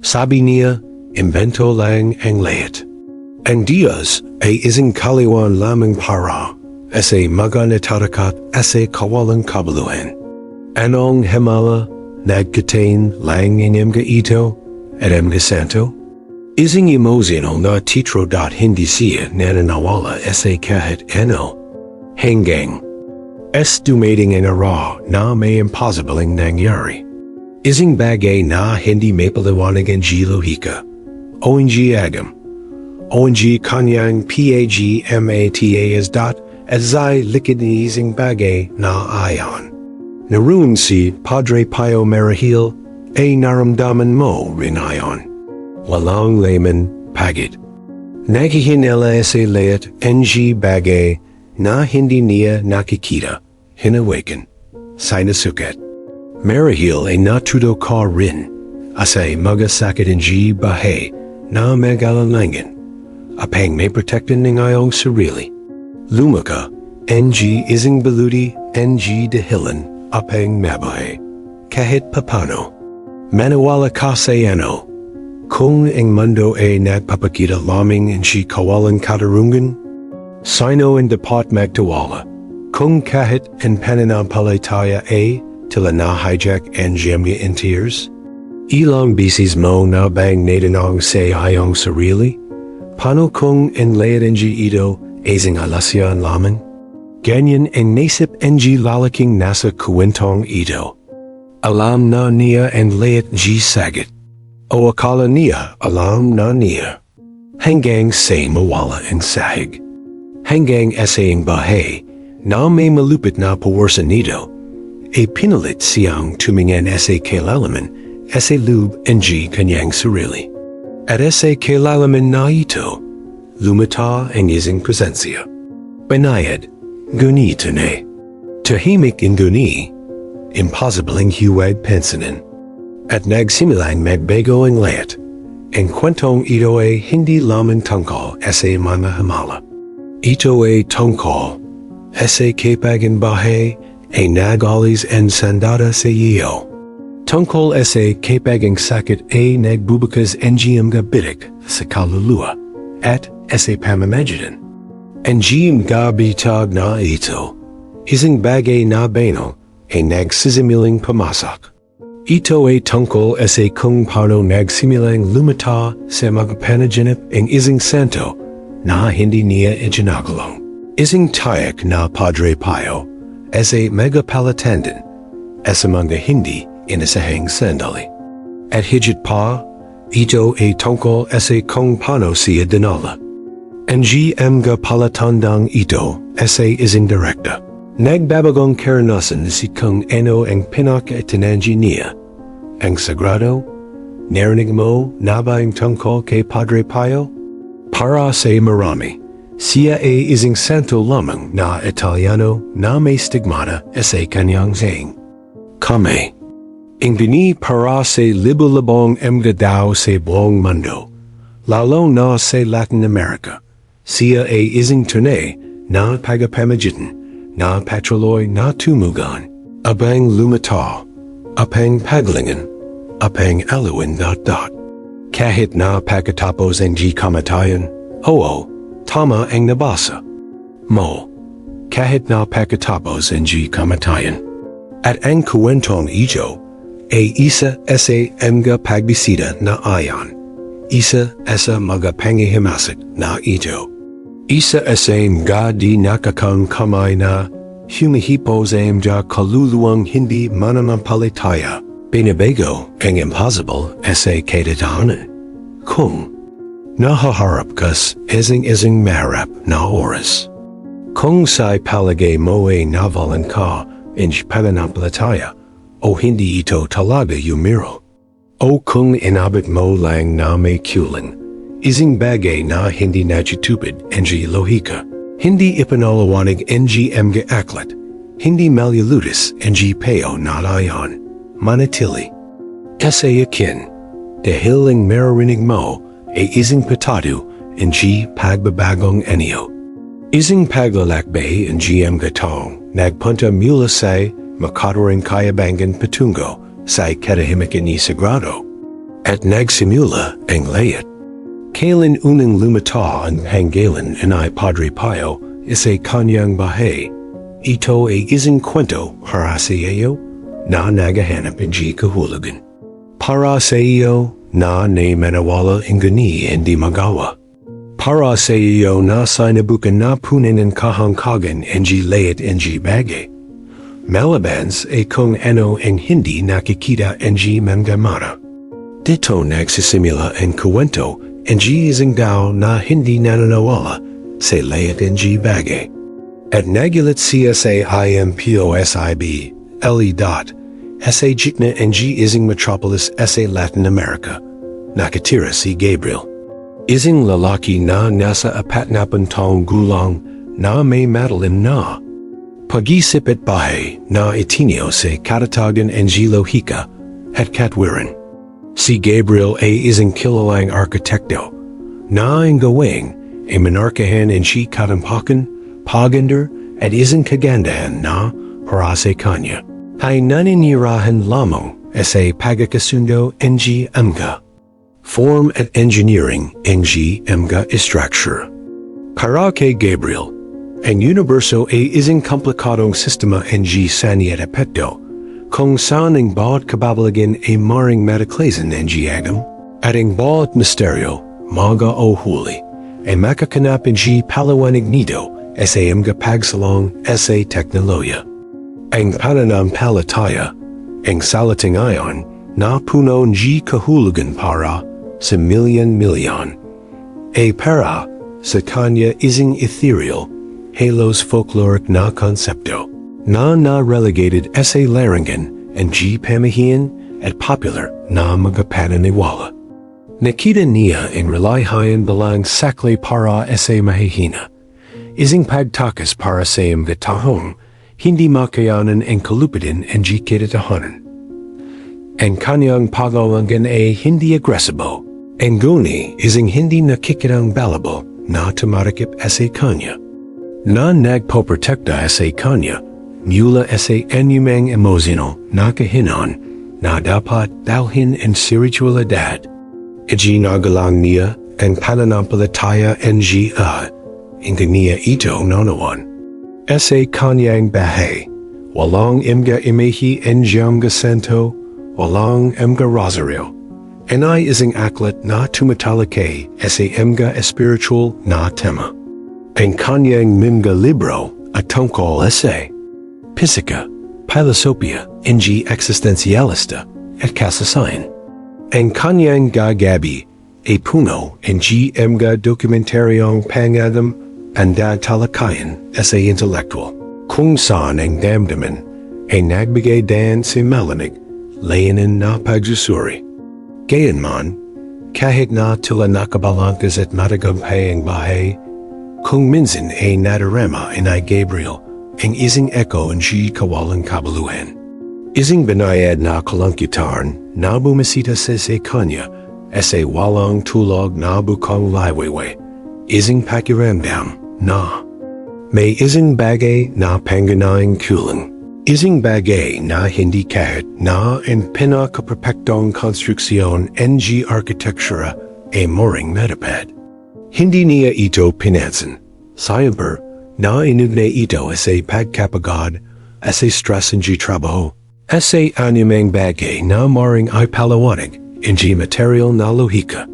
Sabi niya, invento lang ang lahat. Ang Diyos ay isang kaliwan lamang para asa maganatarakat asa kawalang kabuluhan. Anong himala nagkatain lang inyong ito at mga santo? Isang emotional na titro hindi siya nananawala asa kahit ano. Hanggang dumating ang araw na may imposibleng nangyari. Isang bagay na hindi mapaliwanag ang lohika. ONG agam. ONG kanyang PAGMATAS ay likid ni isang bagay na ayon. Naroon si Padre Pio marahil ay naramdaman mo rin ayon. Walang layman pagid. Naghihinala sa layat ng bagay na hindi niya nakikita, hinawakan, sinasukat. Marahil ay natuto ka rin asay magasakit ng bahay na mag-alala apang may protektan ng iyong sarili. Lumaka, ng isang baluti, ng dahilan, apang mabuhay. Kahit papano, maniwala ka sa ano, kung ang mundo ay nagpapakita lamang ng kawalang katarungan, sino ang dapat magtiwala, kung kahit ang pananampalataya ay tila na-hijack ang mga intiers? Ilang bisis mo na bang natanong sa iyong sarili? Paano kung ang layat ng ito ay isang alasyan lamang? Ganyan ang nasip ng lalaking nasa kuwentong ito. Alam na niya ang layat sagat. O akala niya alam na niya. Hanggang sa mawala ang sahig. Hanggang sa ang bahay na may malupit na pawarsa nito, ay pinalit siyang tumingin sa kailalaman sa loob ng kanyang sarili. At sa kailalaman na ito, lumita ang isang presensya. Banayad, guni tunay. Tahimik ang guni, impossible ang huwag pansinin. At nagsimulang magbago ang lahat. Ang kwentong ito ay hindi lamang tungkol sa mga himala. Ito ay tungkol sa kapag ang bahay ay nagalis ang sandata sa iyo. Tungkol sa kapag ang sakit ay nagbubukas ang mga bitik sa kaluluwa at sa pamamagitan. Ang mga bitag na ito, isang bagay na banal ay nagsisimiling pumasok. Ito ay tungkol sa kung paano nagsimilang lumita sa magpanaginip ang isang santo na hindi niya ijinagalong. Isang tayak na Padre Pio as a megapalatandan as mga hindi inasahang sandali. At higit pa, ito ay tungkol sa kung paano siya dinala. Ang mga palatandang ito as a isang direkta. Nagbabagong karanasan si kung ano ang pinaka-itinanji niya. Ang sagrado, narinig mo na ba ang tungkol kay Padre Pio? Para sa marami, siya ay isang santo lamang na Italiano na may stigmata sa kanyang saying. Kami, ang bini para sa libo-libong mga daw sa buong mundo, lalo na sa Latin America. Siya ay isang tunay na pagpapamagitan na patuloy na tumugan, abang lumita, apang paglingan, apang alawin . Kahit na pagkatapos ang kamatayan, oo, tama ang nabasa mo. Kahit na pagkatapos ang kamatayan. At ang kuwentong ito ay isa sa mga pagbisita na ayon. Isa sa mga pangihimasok na ito. Isa sa mga di nakakang kamay na humihipo sa mga kaluluwang hindi mananampalataya. Binabago ang impossible sa katotohanan. Kung nahaharap ka isang maharap na oras. Kung sa'y palagay mo ay navalan ka in pananampalataya o hindi ito talaga yumiro. O kung inabot mo lang na may kulang, isang bagay na hindi natutupid ang lohika. Hindi ipinalawanig ang mga aklat, hindi malulutis ang payo na ayon. Manatili. Kasayakin, dahil ang maririnig mo ay isang patado ang pagbabagong anyo. Isang paglalakbay ang mga taong nagpunta mula sa makaturing kayabangan patungo sa katahimikan ni Sagrado. at nagsimula ang layat. Kailan unang lumitaw ang hanggalan inay Padre Pio isa kanyang bahay. Ito ay isang kwento para sa iyo na nagahanap ng kahulugan. Para sa iyo na manawala ang gani hindi magawa. Para sa iyo na sinabukan na punin ang kahangkagan ng layat ng bagay. Malabans ay kung ano ang hindi nakikita ng mangamana. Dito nagsisimula ang kuwento ng isang tao na hindi nananawala sa layat ng bagay. At nagulat siya sa imposib, sa gitna ng isang metropolis sa Latin America. Nakatira si Gabriel. Isang lalaki na nasa 40 taong gulang na may madalim na. Pag-isip at bahay na itinyo sa katatagan ng lohika at katwiran. Si Gabriel ay isang kilalang arkitekto na ang gawing ay monarkahan ng katampakan, paganda at isang kagandahan na para sa kanya. Ay naninirahan lamang sa pagkakasundo ng mga form at engineering ng mga structure. Para kay Gabriel, ang universo ay isang komplikadong sistema ng sani at epekto kung saan ang bawat kababalagan ay maring mataklasan ng agam at ang bawat misteryo, maga o huli, ay makakanap ng paliwanag nito sa mga pagsalong sa teknolohiya. Ang Pananampalataya, ang salitang ayon na puno ng kahulugan para sa milyon-milyon, ay para sa kanya isang ethereal, halos folkloric na konsepto na relegated sa larangan ng pamahiin at popular na mga paniniwala. Nakita niya ang relihiyon bilang sakli para sa mahihina, isang pagtakas para sa mga taong hindi makayanan ang kalupitin ng kitatahanan. Ang kanyang pagawalan ay hindi agresibo, ang guni isang hindi nakikitang balabo na tumatakip sa kanya. Na nagpoprotekta sa kanya mula sa anumang emosyonal na kahinan na dapat dalhin ang spiritualidad. Iginagalang niya ang pananampalataya ng hindi niya ito naunawan. Sa kanyang bahay, walang mga imahe ng mga santo, walang mga rosaryo. Ay isang aklat na tumatalakay sa mga spiritual na tema. Ang kanyang mga libro at tungkol sa pisika, filosofia, existentialista at kasasayan. Ang kanyang gagabi ay puno ng mga dokumentaryong pangadam at talakayan sa intellectual, kung saan ang damdaman ay nagbigay dan sa malanig, layanin na pagsusuri. Gayunman, kahit na tila nakabalangkas at matagumpay ang bahay, kung minsan ay nadarama inay Gabriel ang isang echo ng kawalang kabaluhan. Isang banayad na kalangkitan na bumisita sa kanya sa walang tulog na bukang liwayway, isang pakiramdam na may isang bagay na pangunahing kulang, isang bagay na hindi kahit na ang pinakaperpektong konstruksyon ng arkitektura ay moring metapad. Hindi niya ito pinansin. Sayang na inugnay ito sa pagkapagod, sa stress ng trabaho, sa anumang bagay na maring ay palawanig ng material na lohika.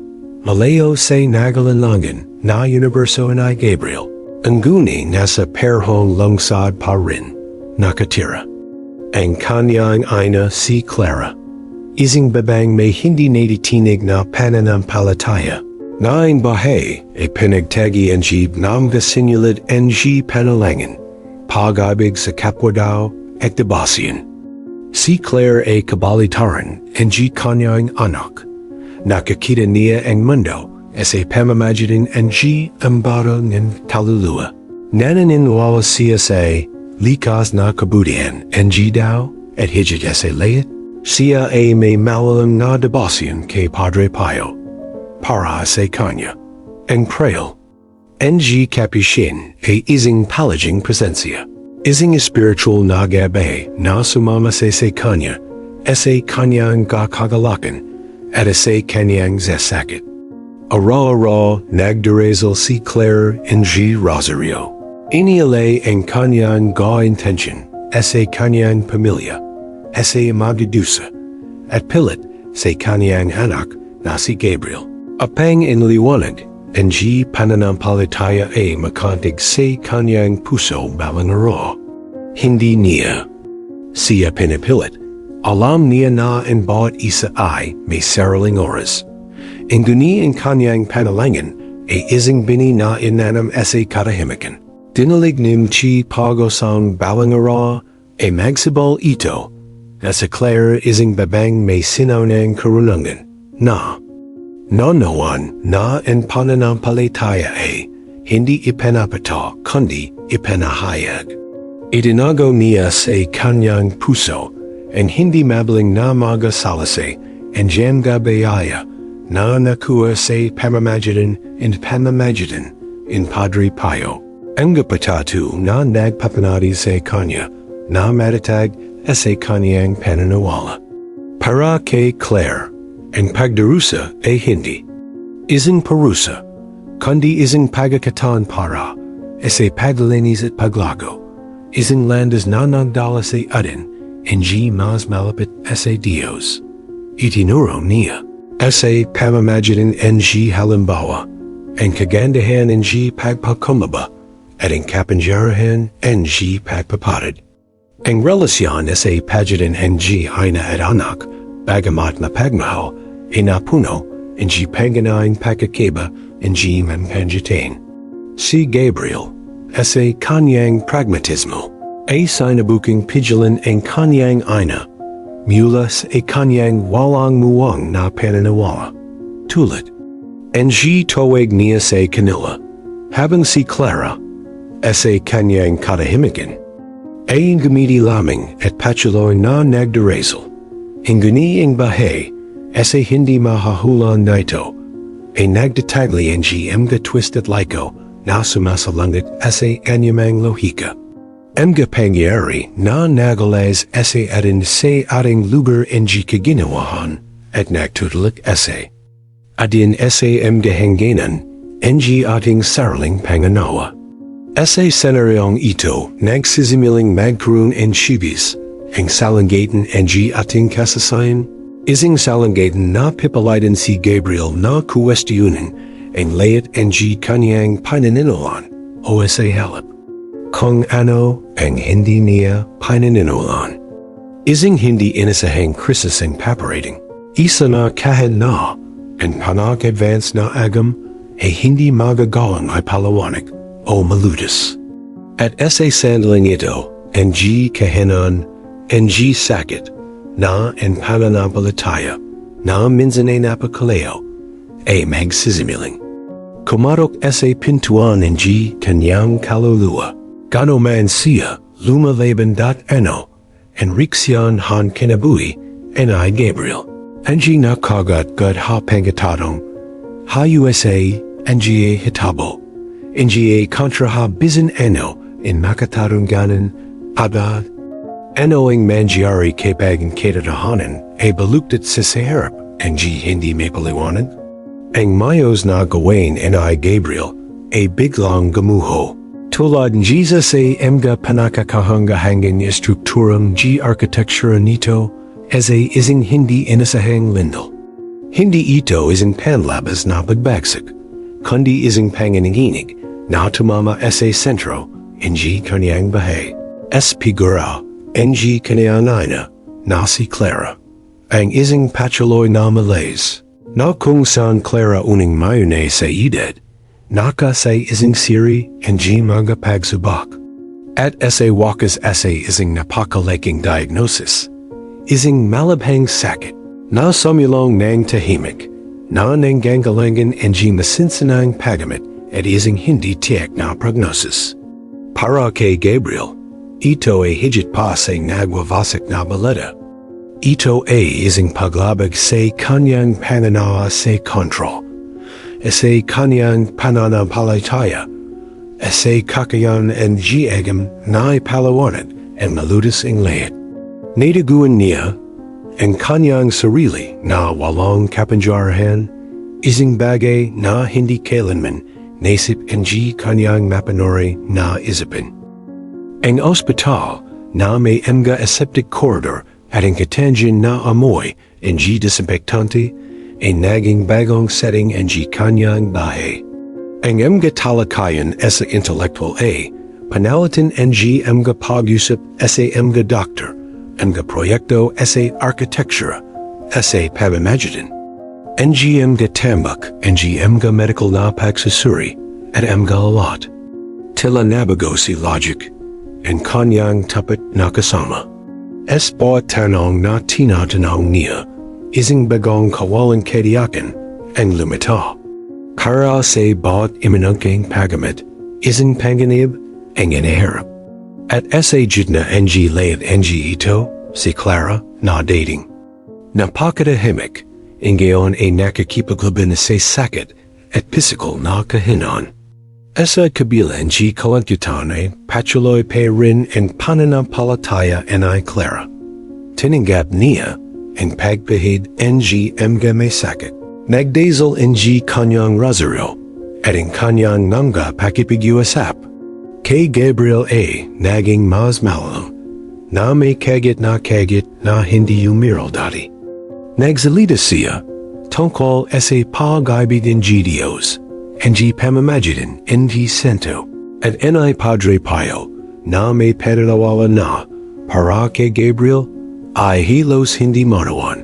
Malayo sa nagalanlangan na universo ni Gabriel, ang guni nasa perhong lungsod pa rin, nakatira. Ang kanyang ina si Clara, isang babang may hindi natitinig na pananampalataya. Naing bahay ay pinagtagi ng mga sinulid ng panalangin, pag-ibig sa kapwa daw at debasyon. Si Claire ay kabalitaran ng kanyang anak. Nakakita niya ang mundo sa pamamagitan ng ambaro ng kaluluwa. Nananiniwala siya sa likas na kabutihan ng daw at higit sa layat. Siya ay may malalang na debasyon kay Padre Pio. Para sa kanya, ang prayer, ng capuchin ay isang palaging presensya, isang spiritual na gabay na sumama sa kanya, sa kanyang kakagalakan, at asa kanyang zesakit. Ara nagdarasal si Claire ng Rosario. Inialay ang kanyang intention sa kanyang pamilya, sa magdudusa, at pilit sa kanyang anak na si Gabriel. Apang inliwanag ng pananampalataya ay makantig sa kanyang puso balangaro. Hindi niya siya pinipilit. Alam niya na ang bawat isa ay may sariling oras. Ang guni ang kanyang panalangin ay isang bini na inanam sa katahimikan. Dinalignim chi pagosang balangaro ay magsibol ito na sa Claire isang babang may sinaunang karunungan na nonawan na ang pananampalataya ay hindi ipinapato kundi ipinahayag. Itinago niya sa kanyang puso ang hindi mabiling na magasalase ang diyang gabayaya na nakuha sa pamamagitan in Padre Pio. Ang kapatatu na nagpapanati sa kanya na matatag sa kanyang pananawalan. Para kay Claire, ang pagdarusa ay hindi isang parusa, kundi isang pagkakataon para sa paglinis at paglago, isang landas na nagdala sa atin, hindi mas malapit sa Diyos. Itinuro niya sa pamamagitan ng halimbawa, ang kagandahan ng pagpakumbaba, at ang kapangyarihan ng pagpapatid. Ang relasyon sa pagitan ng ina at anak, bagamat na pagmahal, ay napuno ng panganayang pagkakaiba ng mampangitain. Si Gabriel, sa kanyang pragmatismo, ay sinabuking pigilan ang kanyang ina, mula sa kanyang walang muwang na pananawala. Tulad, ang tawag niya sa kanila, habang si Clara, sa kanyang katahimikan, ay gumiti lamang at patuloy na nagdarasal. Hinguni ang bahay, sa hindi mahahulan na ito, ay nagdatagli ang mga twist at laiko na sumasalangit sa anyamang lohika. Ang pangyari na nagalas sa atin sa ating lugar ang kaginawahan at nagtutulak sa adin sa mga hangganan ang ating sariling panganawa. Sa senaryong ito, nagsisimiling magkaroon ng shibis, ang salanggatan ang ating kasasayan, isang salanggatan na pipilitan si Gabriel na kuwestiyonin ang layat ang kanyang panininulan o sa halip. Kung ano ang hindi niya panininulan. Isang hindi inasahang krisis ang paparating, isa na kahit na ang panag-advance na agam ay hindi magagalang ay palawanig o maludas. At sa sandaling ito, ang kahanan, ang sakit, na ang pananampalataya, na minsan ay napakaleo, ay magsisimiling. Kumarok sa pintuan ng kanyang kaluluwa, gano man siya lumalaban ang riksyon han kinabuhi, and ay Gabriel. Ang na kagat gad ha pangatatong, ha USA, ang hitabo. Nga kontra ha bizin in makatarunganan abad. Ang mangyari kapag ang katatahanan ay baluktat sa saharap ang hindi may paliwanag. Ang mayos na gawain ay Gabriel ay biglang gamuho. Tulad Jesus ay mga panakakahangahangan niya strukturang architecture nito as ay isang hindi inasahang lindol. Hindi ito isang panlabas na pagbagsik, kundi isang panganiginig na tumama sa sentro ng kanyang bahay. Figura ng kanyang ina na si Clara, ang isang patuloy na malays, na kung saan Clara uning mayunay sa edad, naka sa isang siri ng mga pagsubak. At sa wakas sa isang napakalaking diagnosis, isang malabhang sakit, na sumilong ng tahimik, na nanggagalangan ng masinsanang pagamit at isang hindi tiyak na prognosis. Para kay Gabriel, ito ay higit pa sa nagwawasak na baleta. Ito ay isang paglabag sa kanyang pananawa sa kontrol, sa kanyang pananampalataya, sa kakayan ng agam na ipalawanag ang maludas ang layat. Nataguan niya ang kanyang sarili na walang kapangyarihan, isang bagay na hindi kailanman naisip ng kanyang mapanuri na isipin. Ang ospital na may mga aseptic corridor at ang katangin na amoy ng disinfectante ay naging bagong setting ng kanyang bahay. Ang mga talakayan sa intellectual ay panalitin ng mga pag-usap sa mga doctor, mga proyekto sa architecture, sa pamamagitan. Ang mga tambak, ang mga medical na pagsusuri at mga alat. Tila nabago si logic, ang kanyang tapat na kasama. Bawat tanong na tinatanong niya, isang bagong kawalang kadiyakan ang lumitaw. Para sa bawat iminangking pagamit, isang panganib ang inaharap. At sa gitna ng layat ng ito, si Clara na dating. Napakatahimik, ang gayon ay nakikipaglaban sa sakit at physical na kahinan. Sa kabila ng kalankyutan ay patuloy pa rin ang pananampalataya ni Clara. Tinanggap niya ang pagpahid ng mga may sakit. Nagdasal ng kanyang rosaryo at ang kanyang nangga pakipag-iusap. Kay Gabriel ay naging mas malalo na may kagit na hindi umiral dati. Nagsalita siya tungkol sa pag-ibig ng Diyos ang pamamagitan ng sento at ni Padre Pio na may paniniwala na para kay Gabriel ay hilos hindi manawan.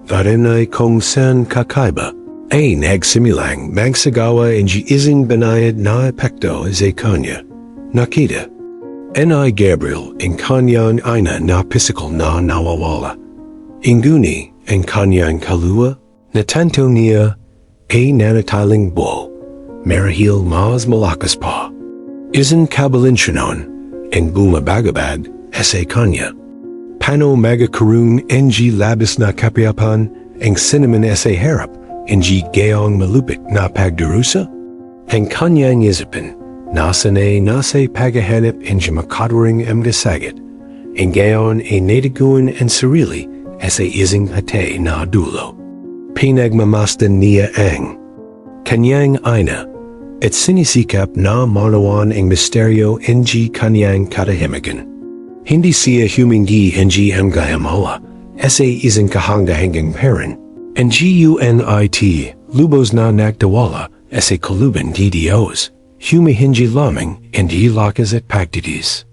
Darinay kung saan kakaiba ay nagsimilang magsagawa ng isang banayad na epekto sa kanya. Nakita, ni Gabriel ang kanyang ina na physical na nawawala. Inguni ang kanyang kaluluwa na tanto niya ay nanatiling buo, marahil mas malakas pa. Isang kabalinsyanon ang bumabagabag sa kanya. Paano magkakaroon ng labis na kapayapan ang sinaman sa harap ng gayong malupit na pagdurusa? Ang kanyang isipin, nasanay na sa paghahanap ng makaturing mga sagit, ang gayon ay natiguan ang sarili sa isang hatay na dulo. Pinagmamasdan niya ang kanyang ina at sinisikap na manawan ang misteryo ng kanyang katahimikan. Hindi siya humingi ng mga himala sa isang kahangahanggang parent. Ang unit, lubos na nagtawala sa kaluban di Diyos, humihingi lamang hindi lakas at pagdidis.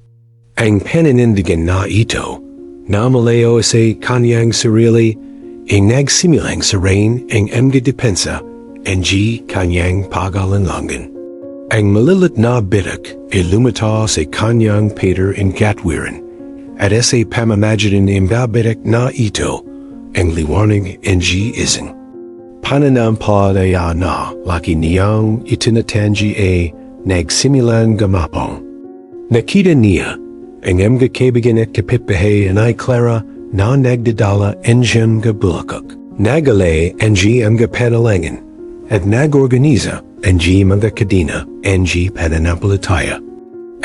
Ang paninindigan na ito, na malayo sa kanyang sarili, ay nagsimilang sa rain ang mga depensa ng kanyang pag-alinlangan. Ang malilit na bitak ay lumitaw sa kanyang Peter and Gatwiran at sa pamamagitan ng bitak na ito ang liwanag ng isang pananampalataya na laki niyang itinatangi ay nagsimilang gamapong. Nakita niya ang mga kaibigan at kapitbahay ni Clara na nagdadala ng mga bulakak. Nagalay ang mga panalangin at nag-organiza ang mga kadina ng Pananampalataya.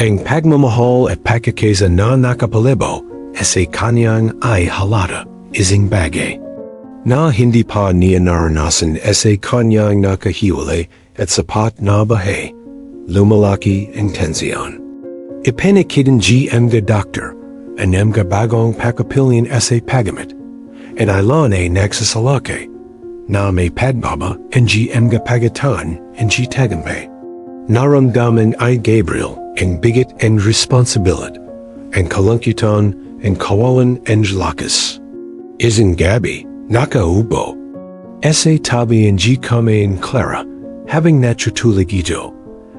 Ang pagmamahal at pagkakaisa na nakapalebo sa kanyang ay halata isang bagay na hindi pa niya naranasan sa kanyang nakahiwalay at sapat na bahay, lumalaki ang tensyon. Ipanikitan mga doktor ang mga bagong pakapilian sa pagamit at ilan ay nagsasalakay na may pagbaba ang mga pagatan ang tagambay. Naramdaman ay Gabriel ang bigat and responsibility, ang kalangkitan ang kawalan ang lakas. Isang gabi, nakaubo. Sa tabi ang kami ang Clara, habang natutulig ito,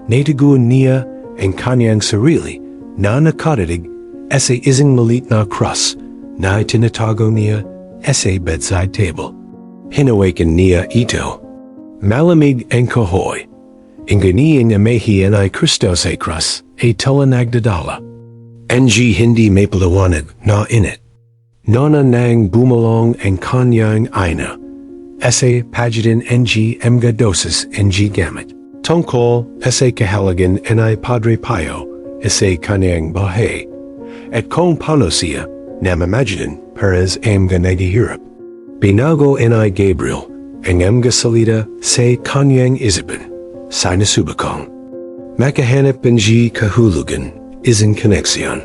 natiguan niya ang kanyang sarili na nakatitig sa isang maliit na cross na itinatago niya sa bedside table. Hinawakan niya ito. Malamig ang kahoy. Ang ganiyang amahiyan ay Kristo sa cross ay tala nagdadala. Ang hindi may paliwanag na init. Nona nang bumalong ang kanyang ina sa pagitan ng mga dosis ng gamit. Tungkol sa kahalagan ni Padre Pio sa kanyang bahay at kung paano siya namamagitan Perez mga nagihirap. Binago ni Gabriel, ang mga salita sa kanyang isipan, sa nasubakang. Makahanap ng kahulugan, isang koneksyon.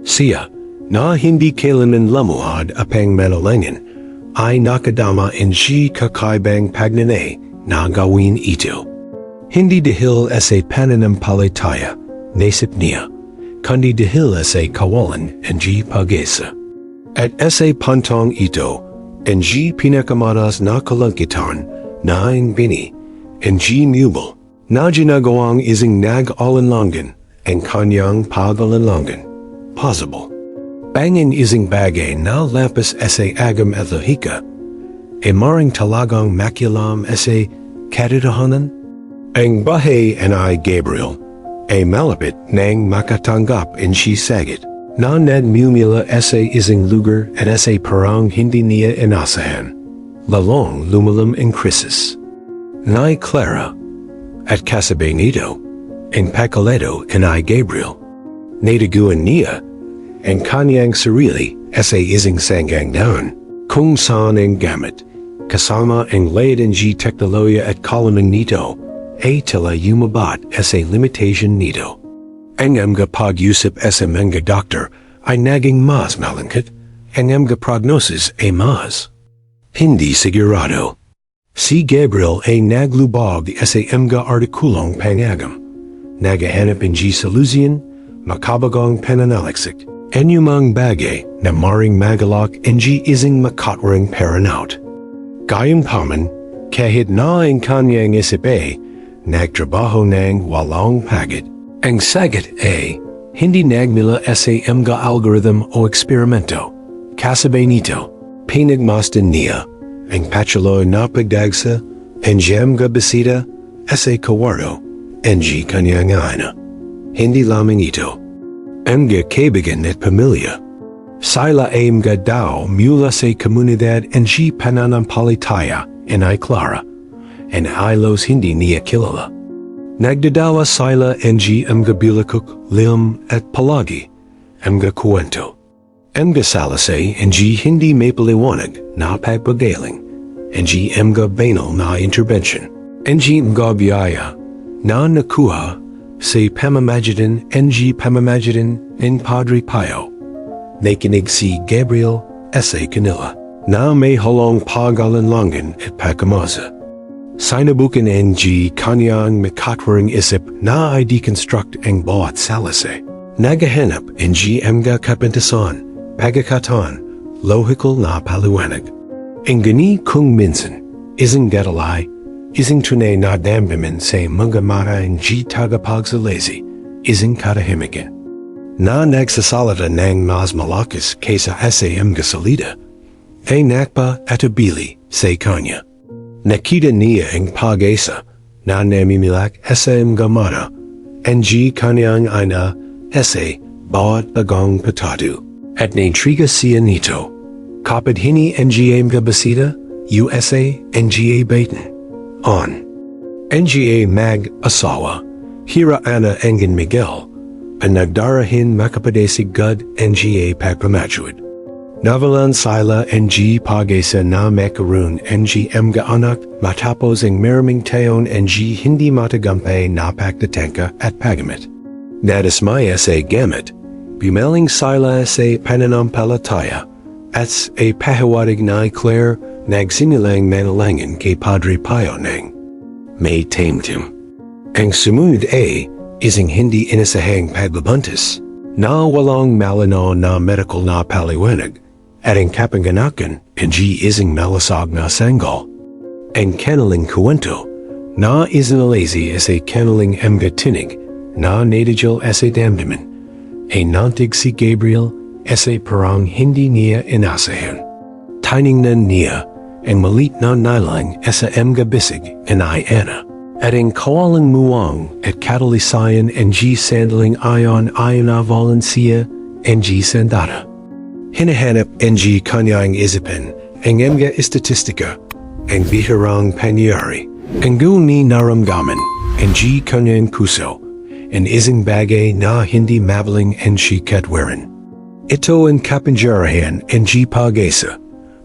Siya, na hindi kailanman lumuhad apang manalangin, ay nakadama ng kakaibang pagnanay na gawin ito. Hindi dahil sa pananampalataya, naisip niya, kundi dahil sa kawalan ng pag-asa. At sa pantong ito, ang pinakamatas na kalangkitan na ang bini, ang mubal, na ginagawang isang nag-alanlangan ang kanyang pag-alanlangan. Possible. Bangin isang bagay na lampas sa agam at lohika, maring talagang makialam sa katotohanan? Ang bahay ni Gabriel ay malapit nang makatanggap ng sagit na nagmumula sa isang lugar at sa parang hindi niya inasahan. Lalong lumalam ang krisis. Nay Clara at kasabay nito ang pakaleto ni Gabriel. Nataguan niya ang kanyang sarili sa isang sanggang daan kung saan ang gamit kasama ang laid ng teknolohiya at kalamang nito ay tila yumabat sa limitation nito. Ang mga pag-usap sa mga doktor ay naging mas malangkat, ang mga prognosis ay mas hindi sigurado. Si Gabriel ay naglubog sa mga artikulong pangagam. Nagahanap ng solution, makabagong pananaliksik, anyumang bagay na maring magalak ng isang makatwaring paranout. Gayunpaman, kahit na ang kanyang isip ay nagtrabaho ng walang pagod. Ang sagot ay hindi nagmula sa mga algorithm o eksperimento. Kasabay nito, pinagmasdan niya ang patuloy na pagdagsa ang mga bisita sa kawardo ang kanyang ina. Hindi lamang ito. Ang kaibigan at pamilya. Sila ay mga daw mula sa komunidad ang Pananampalataya ni Clara, ang ilos hindi niya kilala. Nagdadawa sila ng mga bilakok, lim at palagi, mga kuwento. Mga salasay ang hindi may paliwanag na pagpagaling, ang mga banal na intervention, ang mga biyaya na nakuha sa pamamagitan ng Padre Pio. Nakinig si Gabriel sa kanila na may halong pag-alanlangan at pagkamasa. Sinubukan ng kanyang makatwaring isip na ay deconstruct ang bawat salasay. Nagahanap ng mga kapintasan, pagkakatan, lohikal na paliwanag. Ang gani kung minsan, isang gatalay, isang tunay na damdamin sa mga mata ng tagapagsalezi, isang katahimikan. Na nagsasalita ng mas malakas kaysa sa mga salita, ay nakpa at abili sa kanya. Nakita niya ang pag-asa na namimilak sa mga mata, ang kanyang ina sa bawat bagong patatu. At naintriga siya nito, kapag hini ang mga basita, USA ang baitan. On. Ang mag-asawa, hira ana angin Miguel, ang nagdarahin makapadesig gad ang pagpamatuid. Navalan sila ang pag-asa na makaroon ang mga anak matapos ang maraming taon ang hindi matagumpay na pagtatangka at paggamit. Nadismaya sa gamit, bumaling sila sa Pananampalataya at sa pahawatig na Claire nagsinilang manalangin kay Padre Pio ng may tamtim. Ang sumunod ay isang hindi inasahang pagbabuntis na walang malinaw na medical na paliwanag at ang kapanganakan ang isang malasag na sanggol. Ang kanilang kuwento na isinalazi sa kanilang mga tinig na natadjal sa damdamin ay nantig si Gabriel sa parang hindi niya inasahan. Tiningnan niya ang malit na nilang sa mga bisig ni Ana at ang kawalang muwang at katalisayan ang sandaling ayon na Valencia ang sandata. Hinahanap ang kanyang isipan ang mga estatistika, ang bihirang pangyari, ang ni naramdaman, ang kanyang puso, ang isang bagay na hindi mabaling ang katwiran. Ito ang kapangyarihan ng pag-asa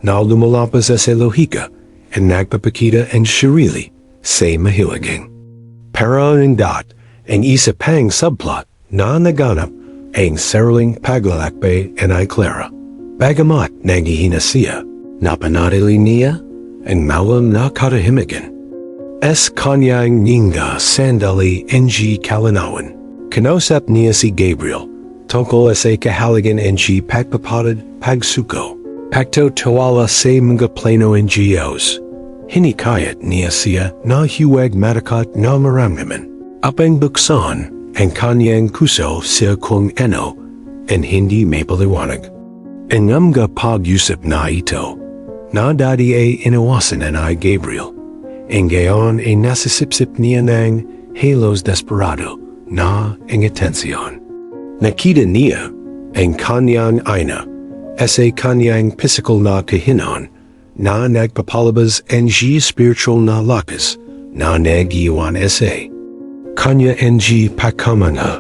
na lumalabas sa lohika at nagpapakita ang sarili sa mahilaging. Pero ng ang isa pang subplot na naganap ang sariling paglalakbay ay clara. Bagamat naghihina siya, napanatili niya ang malam na katahimikan. Kanyang ninga sandali ng kalinawan. Kinausap niya si Gabriel tungkol sa kahalagan ng pagpapatid pagsuko. Pagtutwala sa mga plano ng Diyos. Hinikayat niya siya na huwag matakot na maramdaman. Upang buksan ang kanyang puso sa kung ano ang hindi mapaliwanag. Ang mga pag-usap na ito, na dati ay inawasan ay Gabriel. Ang gayon ay nasisipsip niya ng halos desperado na ang atensyon. Nakita niya ang kanyang ina sa kanyang physical na kahinan na nagpapalabas ang spiritual na lakas na nag-iwan sa kanya ang pagkamanga.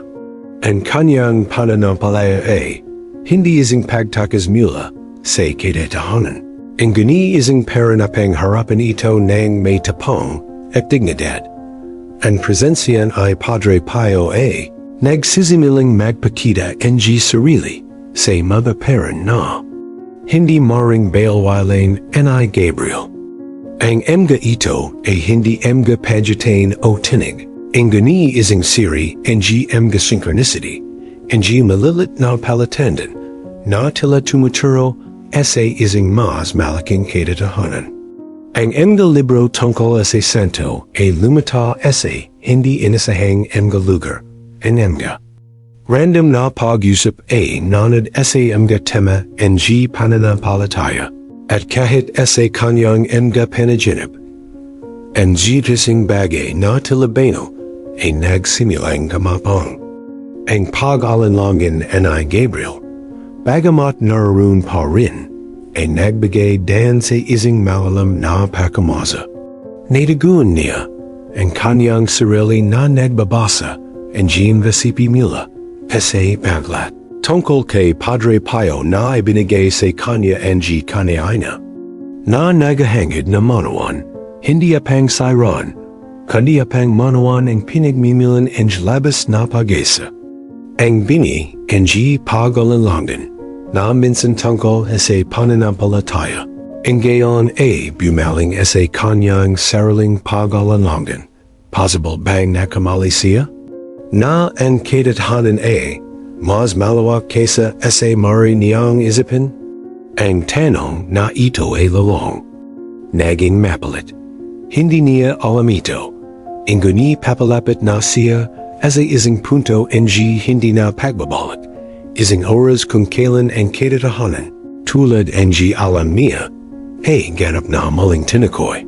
Ang kanyang pananampalataya ay hindi isang pagtakas mula sa kadetahanan. Ang gani isang paranapang harapan ito ng may tapong at dignidad. Ang presensyan ay Padre Pio ay nagsisimiling magpakita ng sarili sa mga parent na hindi maring bailwiling ay Gabriel. Ang mga ito ay hindi mga pagitain o tinig. Ang gani isang siri ng mga synchronicity, ang malilit na palatandan na tila tumuturo sa isang mas malaking kadetahanan. Ang mga libro tungkol sa santo ay lumita sa hindi inasahang mga lugar, ang mga random na pag-usap ay nanad sa mga tema ng pananampalataya at kahit sa kanyang mga panaginip. Ang tising bagay na tilabano ay nagsimulang kamapang. Ang pag-alinlangin ay Gabriel, bagamat naroon pa rin, ay nagbigay dan sa isang malalam na pakamasa. Nataguan niya ang kanyang sarili na nagbabasa ang Vasipi Mila sa aklat. Tungkol kay Padre Pio na ibinigay sa kanya ang kanayaina na nagahangad na manawan, hindi apang sayran, kundi apang manawan ang pinagmimilan ang labas na pag-asa. Ang bini ang pag-alinlangan na minsan tungkol sa pananampalataya. Ang gayon ay bumaling sa kanyang sariling pag-alinlangan. Possible bang nakamali siya? Na ang kadetahanan ay mas malawak kaysa sa mari niyang isipin? Ang tanong na ito ay lalong naging mapalit. Hindi niya alam ito. Inguni papalapit na siya sa isang punto ng hindi na pagbabalik. Isang oras kung kailan ang kadetahanan tulad ng alam niya ay ganap na maling tinakoy.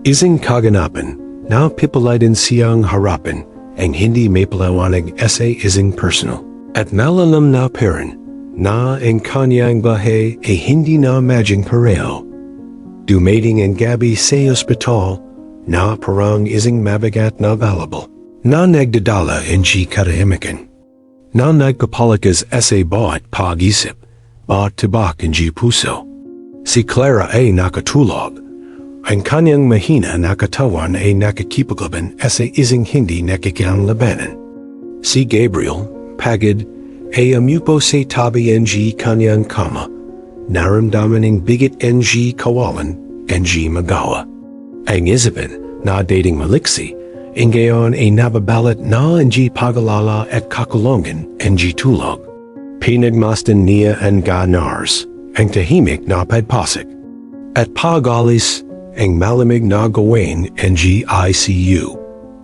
Isang kaganapan na pipilitan siyang harapin ang hindi mapalawanag sa isang personal at malalam na parent na ang kanyang bahay ay hindi na maging pareho. Dumating ang gabi sa ospital na parang isang mabigat na balabal na nagdadala ng katahimikan. Na nagpapalakas sa bawat pag-isip, bawat tibak ng puso. Si Clara ay nakatulog. Ang kanyang mahina na katawan ay nakikipaglaban sa isang hindi nakikianlabanan. Si Gabriel, pagod, ay umupo sa tabi ng kanyang kama. Naramdaman ng bigat ng kawalan ng magawa. Ang isipin na dating maliksi, ang gayon ay nababalat na ang pag-alala at kakulungan ng tulog. Pinagmasdan niya ang ganars, ang tahimik na pagpasok. At pag-alis, ang malamig na gawin ng ICU.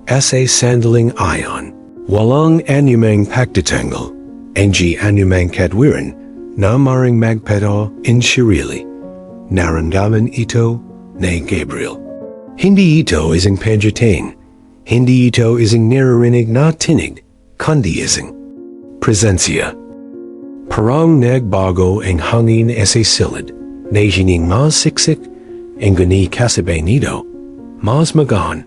Sa sandaling ayon, walang anumang pagtatanggol, ang anumang katwiran na maring magpeto in sarili. Naramdaman ito ni Gabriel. Hindi ito isang pagitain. Hindi ito isang naririnig na tinig, kundi isang presensya. Parang nagbago ang hangin sa silid, na sining mas siksik, ang gani kasabay nito, mas magaan,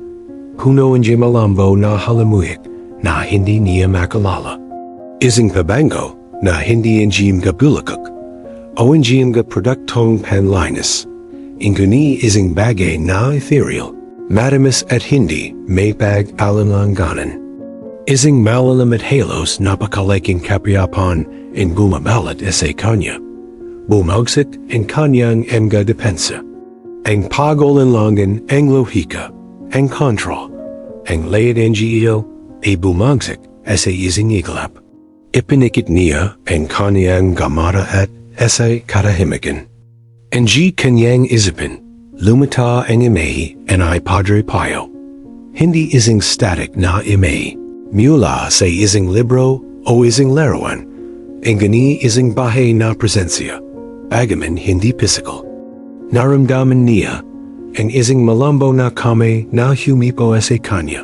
puno ang malambo na halamuhik na hindi niya makalala. Isang pabango, na hindi injim ga bulakuk, o injim ga produktong panlinus. Inguni ising bagay na ethereal, madamis at hindi may pag alanlanganan. Ising malalam at halos napakalaking kapiyapan in bumabalat sa kanya. Bumagsik ang kanyang mga depensa. Ang pag-alinlangan ang lohika, ang kontrol, ang layad NGO ay bumagsik sa ising iglap. Ipinikit niya ang kanyang gamata at sa katahimikan. Ang kanyang isipin, lumita ang imahe ay Padre Pio. Hindi ising static na imahe. Mula sa ising libro o ising larawan, ang gani ising bahay na presensya, bagaman hindi physical. Naramdaman niya, ang ising malambo na kame na humipo sa kanya,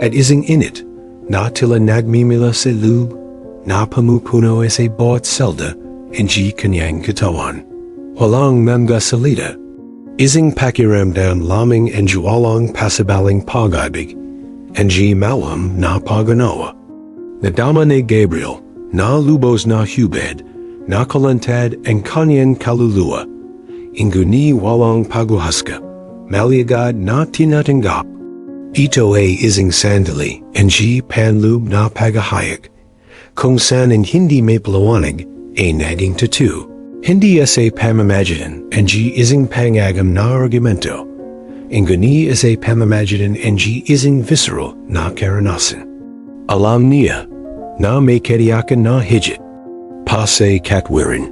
at ising init na tila nagmimila sa loob, na pamupuno sa bawat selda ang kanyang katawan. Walang mga salita, ising pakiramdam lamang ang juwalang pasabaling pag-ibig, ang malam na paganawa. Nadama ni Gabriel, na lubos na hubed, na kalantad ang kanyang kaluluwa, inguni walang paghuhaska, maliagad na tinatanggap. Ito ay ising sandali, ang panlub na pagahayag, kung saan ang hindi may palawanig ay naging tattoo. Hindi sa pamamagitan ang ising pangagam na argumento, inguni sa pamamagitan ang ising visceral na karanasan. Alam niya na may katiyakan na higit, pa sa katwiran,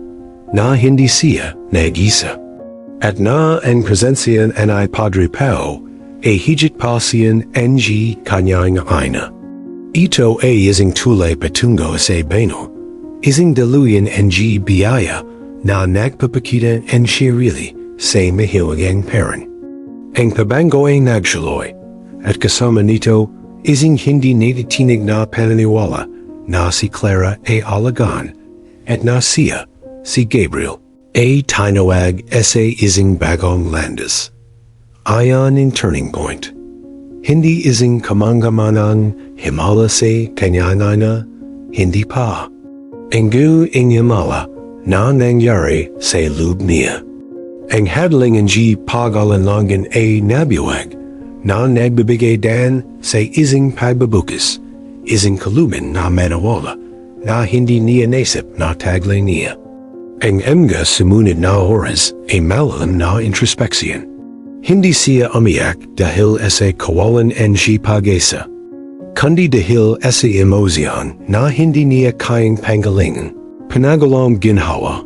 na hindi siya nag-isa. At na ang presensya ay Padre Pio ay higit pa siyan ang kanyang ina. Ito ay ising tulay patungo sa beno, ising daluyan ang biyaya na nagpapakita ang sarili sa mahiwagang parent. Ang pabango ay nagsuloy, at kasama nito ising hindi natitinig na paniniwala na si Clara ay alagaan at na siya, si Gabriel, ay tinawag sa ising bagong landas. Ayon in turning point. Hindi ising kamanggamanang himala sa kanyang ina, hindi pa. Ang himala na nangyari sa loob niya. Ang hadling ang pag-alinlangan ay nabiwag na nagbibigay dan sa ising pagbabukas, ising kaluban na manawala na hindi niya naisip na taglay niya. Ang mga sumunod na oras ay malalim na introspeksyon. Hindi siya umiyak dahil sa kawalan ang pag-asa, kundi dahil sa emosyon na hindi niya kayang panggalingan. Panagalang ginhawa,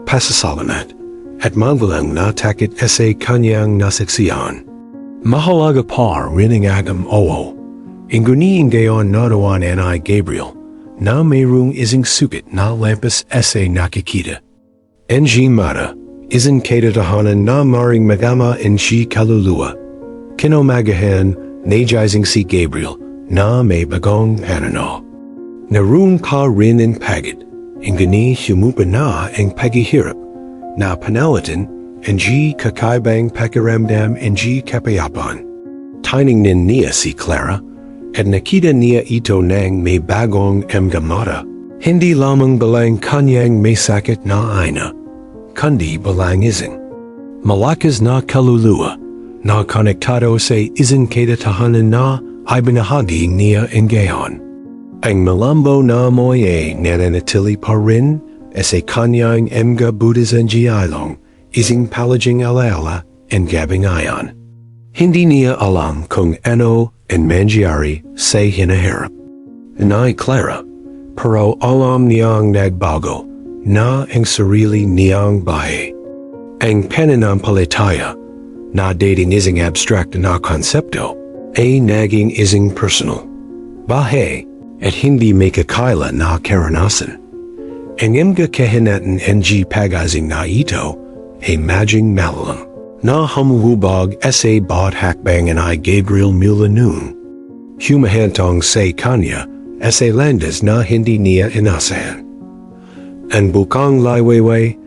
pasasalamat, at magalang na takit sa kanyang nasaksiyan. Mahalaga pa rin ang agam oo. Inguniin gayon nadawan ni Gabriel na mayroong ising sukit na lampas sa nakikita. Ang mata, isang katatahanan na maring magama ang kaluluwa. Kinomagahan, najizing si Gabriel na may bagong pananaw. Naroon pa rin ang pagid. Ingani humupa na ang paghihirap na panalitan ang kakaibang pakiramdam ang kapayapan. Tiningnan niya si Clara at nakita niya ito nang may bagong mata. Hindi lamang balang kanyang may sakit na ina, kundi balang ising malakas na kaluluwa na konektado sa isang katatahanan na ay binahagi niya ang gayon. Ang malambo na amoy ay nananatili pa rin sa kanyang mga budas ang ilong, ising palaging alaala ang gabing ayan. Hindi niya alam kung ano ang mangyari sa hinaharap. Nay Clara, pero alam niyang nagbago na ang sarili niyang bahay. Ang Pananampalataya na dating ising abstract na konsepto ay naging ising personal. Bahay at hindi may kakaila na karanasan. Ang mga kahinatan ang pagazing na ito ay maging malalang na humuhubog sa bawat hakbang ay Gabriel mula noon. Humahantong sa kanya sa landas na hindi niya inasahan. Ang bukang laywayway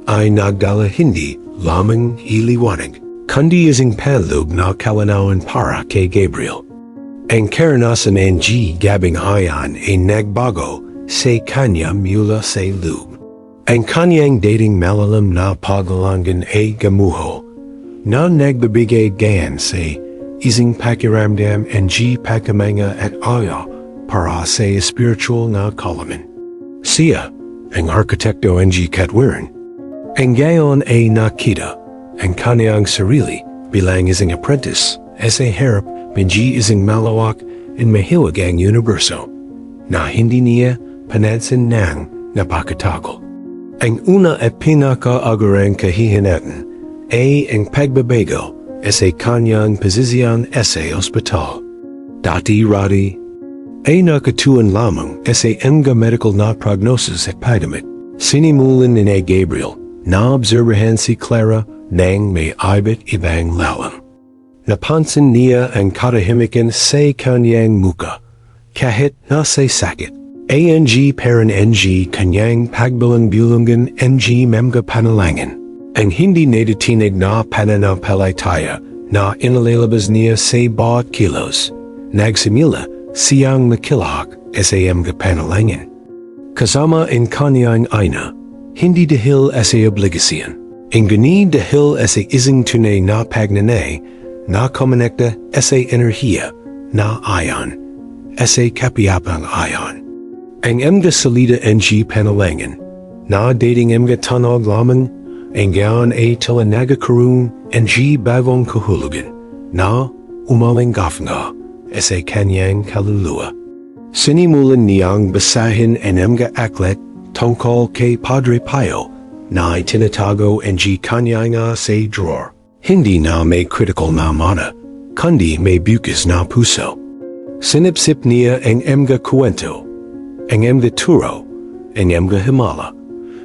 ay nagdala hindi lamang iliwanag, kundi isang panloob na kalanawan para kay Gabriel. Ang karanasan ng gabing ayan ay nagbago say kanya mula say lube. Ang kanyang dating malalam na paglalangan ay gamuho, na nagbibigay gayan say ising pakiramdam and pagkamanga at aya para sa spiritual na kalaman. Siya, ang arkitekto ng katwiran, ang gayon ay nakita, ang kanyang sarili bilang isang apprentice, as a harap benji isang malawak and mahiwag ang universo, na hindi niya panansin ng napakatagal. Ang una at pinaka-agarang kahihinatan ay ang pagbabago sa kanyang posisyon sa ospital. Dati-rati ay nakatuon lamang sa mga medical na prognosis at pagdamit. Sinimulan ni Gabriel na obserbahan si Clara nang may ibit ibang lalang. Napansin niya ang katahimikan sa kanyang muka kahit nasa sakit. ANG parang NG kanyang pagbilang-bilungan NG memga panalangin. Ang hindi natitinig na pananampalataya na inalalabas niya sa bawat kilos, nagsimula siyang nakilahak sa mga panalangin. Kasama ang kanyang ina, hindi dahil sa obligasyon, ang gani dahil sa isang tunay na pagnanay na kumonekta sa enerhiya na ayon, sa kapayapang ayon. Ang mga salida ng panalangin na dating mga tanog lamang ang gayon ay tila nagakaroon ng bagong kahulugan na umalinggaf nga sa kanyang kaluluwa. Sinimulan niyang basahin ang mga aklat tungkol kay Padre Pio na itinatago ang kanya nga sa drawer. Hindi na may critical na mana, kundi may bukas na puso. Sinipsip niya ang mga kuwento, ang mga turo, ang mga himala,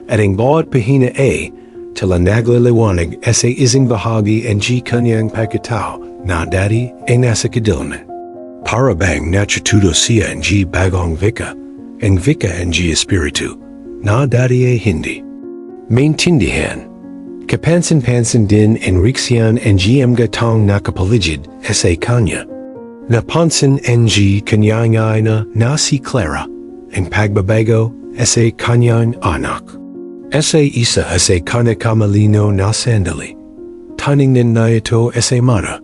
at ang bawat pahina ay tila nagliliwanag sa isang bahagi ang kanyang pagkatao na dati ay nasa kadiliman. Para bang natututo siya ang bagong vika ang espiritu na dati ay hindi. Maintindihan, kapansin-pansin din ang riksyan ang mga taong nakapaligid sa kanya. Napansin ang kanyang ina na si Clara ang pagbabago sa kanyang anak. Sa isa sa kanakamalino na sandali, taningnan na ito sa mata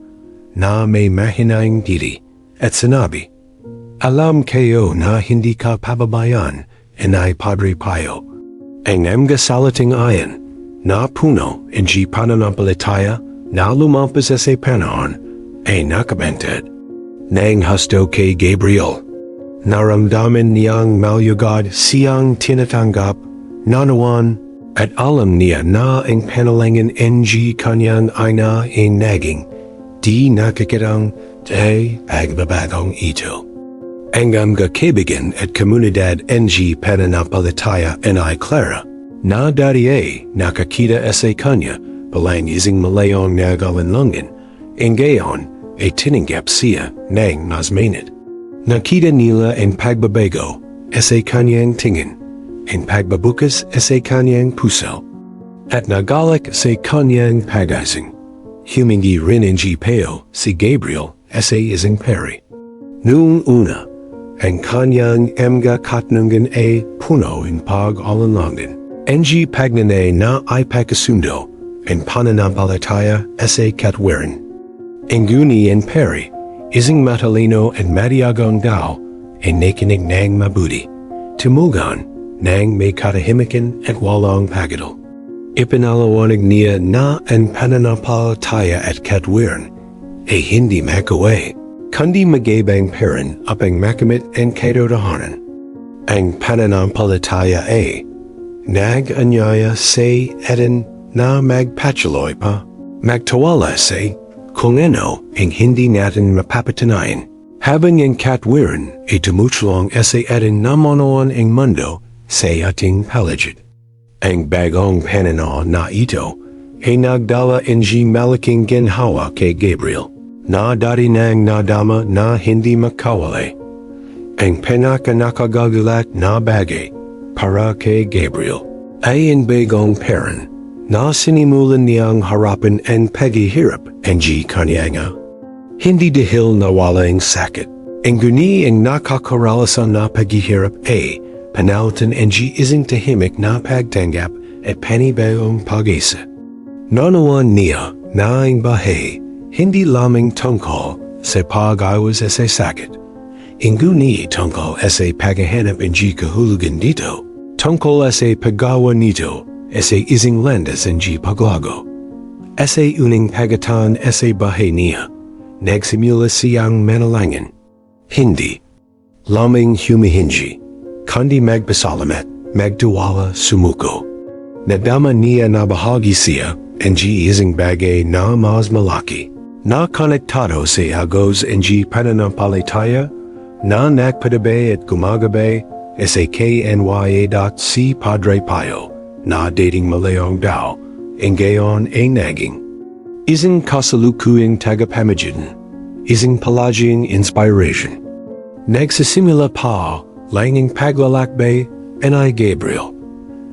na may mahinahing ngiti at sinabi, "Alam kayo na hindi ka pababayan, inay Padre Pio." Ang mga saliting ayon na puno ng pananampalataya na lumampas sa panahon ay nakabantad. Nang husto kay Gabriel, naramdaman niyang malyugad siyang tinatanggap, nanawan, at alam niya na ang panalangin ng kanyang ina ay naging di nakikitang ay pagbabagong ito. Ang mga kaibigan at komunidad ng pananampalataya ay Clara na dati ay nakakita sa kanya bilang isang malayong nagalinlangan, ang gayon ay tinanggap siya ng nasmanid. Nakita nila ang pagbabago sa kanyang tingin, ang pagbabukas sa kanyang puso, at nagalak sa kanyang pag-asing. Humingi rin ng Pio si Gabriel sa isang pari. Noong una, ang kanyang mga katnungan ay puno ng pag-alinlangan. Ang pagnanay na ay pagkasundo ang pananampalataya sa katwiran. Ang guni ang pari, isang matalino at matiagong daw ay nakinig ng mabuti, tumugan ng may katahimikan at walang pagidal. Ipinalawanag niya na ang pananampalataya at katwiran ay hindi makaway, kundi magibang paran upang makamit ang katotohanan. Ang pananampalataya ay nag-anyaya sa atin na magpatuloy pa, magtawala sa kung ano ang hindi natin mapapatunayan, habang ang katwiran ay tumutulong sa atin na manoan ang mundo sa ating paligid. Ang bagong pananaw na ito ay nagdala ng malaking ginhawa kay Gabriel, na dati nang nadama na hindi makawala. Ang pinaka-nakagagulat na bagay para kay Gabriel ay ang bagong paran na sinimulan niyang harapin ang paghihirap ng kanya. Hindi dahil nawala ang sakit. Ang guni ang nakakaralasan na paghihirap ay Panalangin ng isang tahimik na pagtanggap at panibagong pag-isa. Nanawan niya na ang bahay, hindi lamang tungkol sa pag-iwas sa sakit. Inguni tungkol sa paghahanap ng kahulugan dito, tungkol sa paggawa nito sa isang landas ng paglago. Sa unang pagatan sa bahay niya, nagsimula siyang manalangin. Hindi lamang humihingi, kundi magpasalamat, magtiwala, sumuko. Nadama niya na bahagi siya ng isang bagay na mas malaki, na konektado sa agos ng pananampalataya, na nagpadabay at gumagabay sa KNYA.C Padre Pio, na dating malayong daw, ang gayon ay naging isang kasalukuyang tagapamagitan, isang palaging inspiration. Nagsisimula pa lang ang paglalakbay ay Gabriel,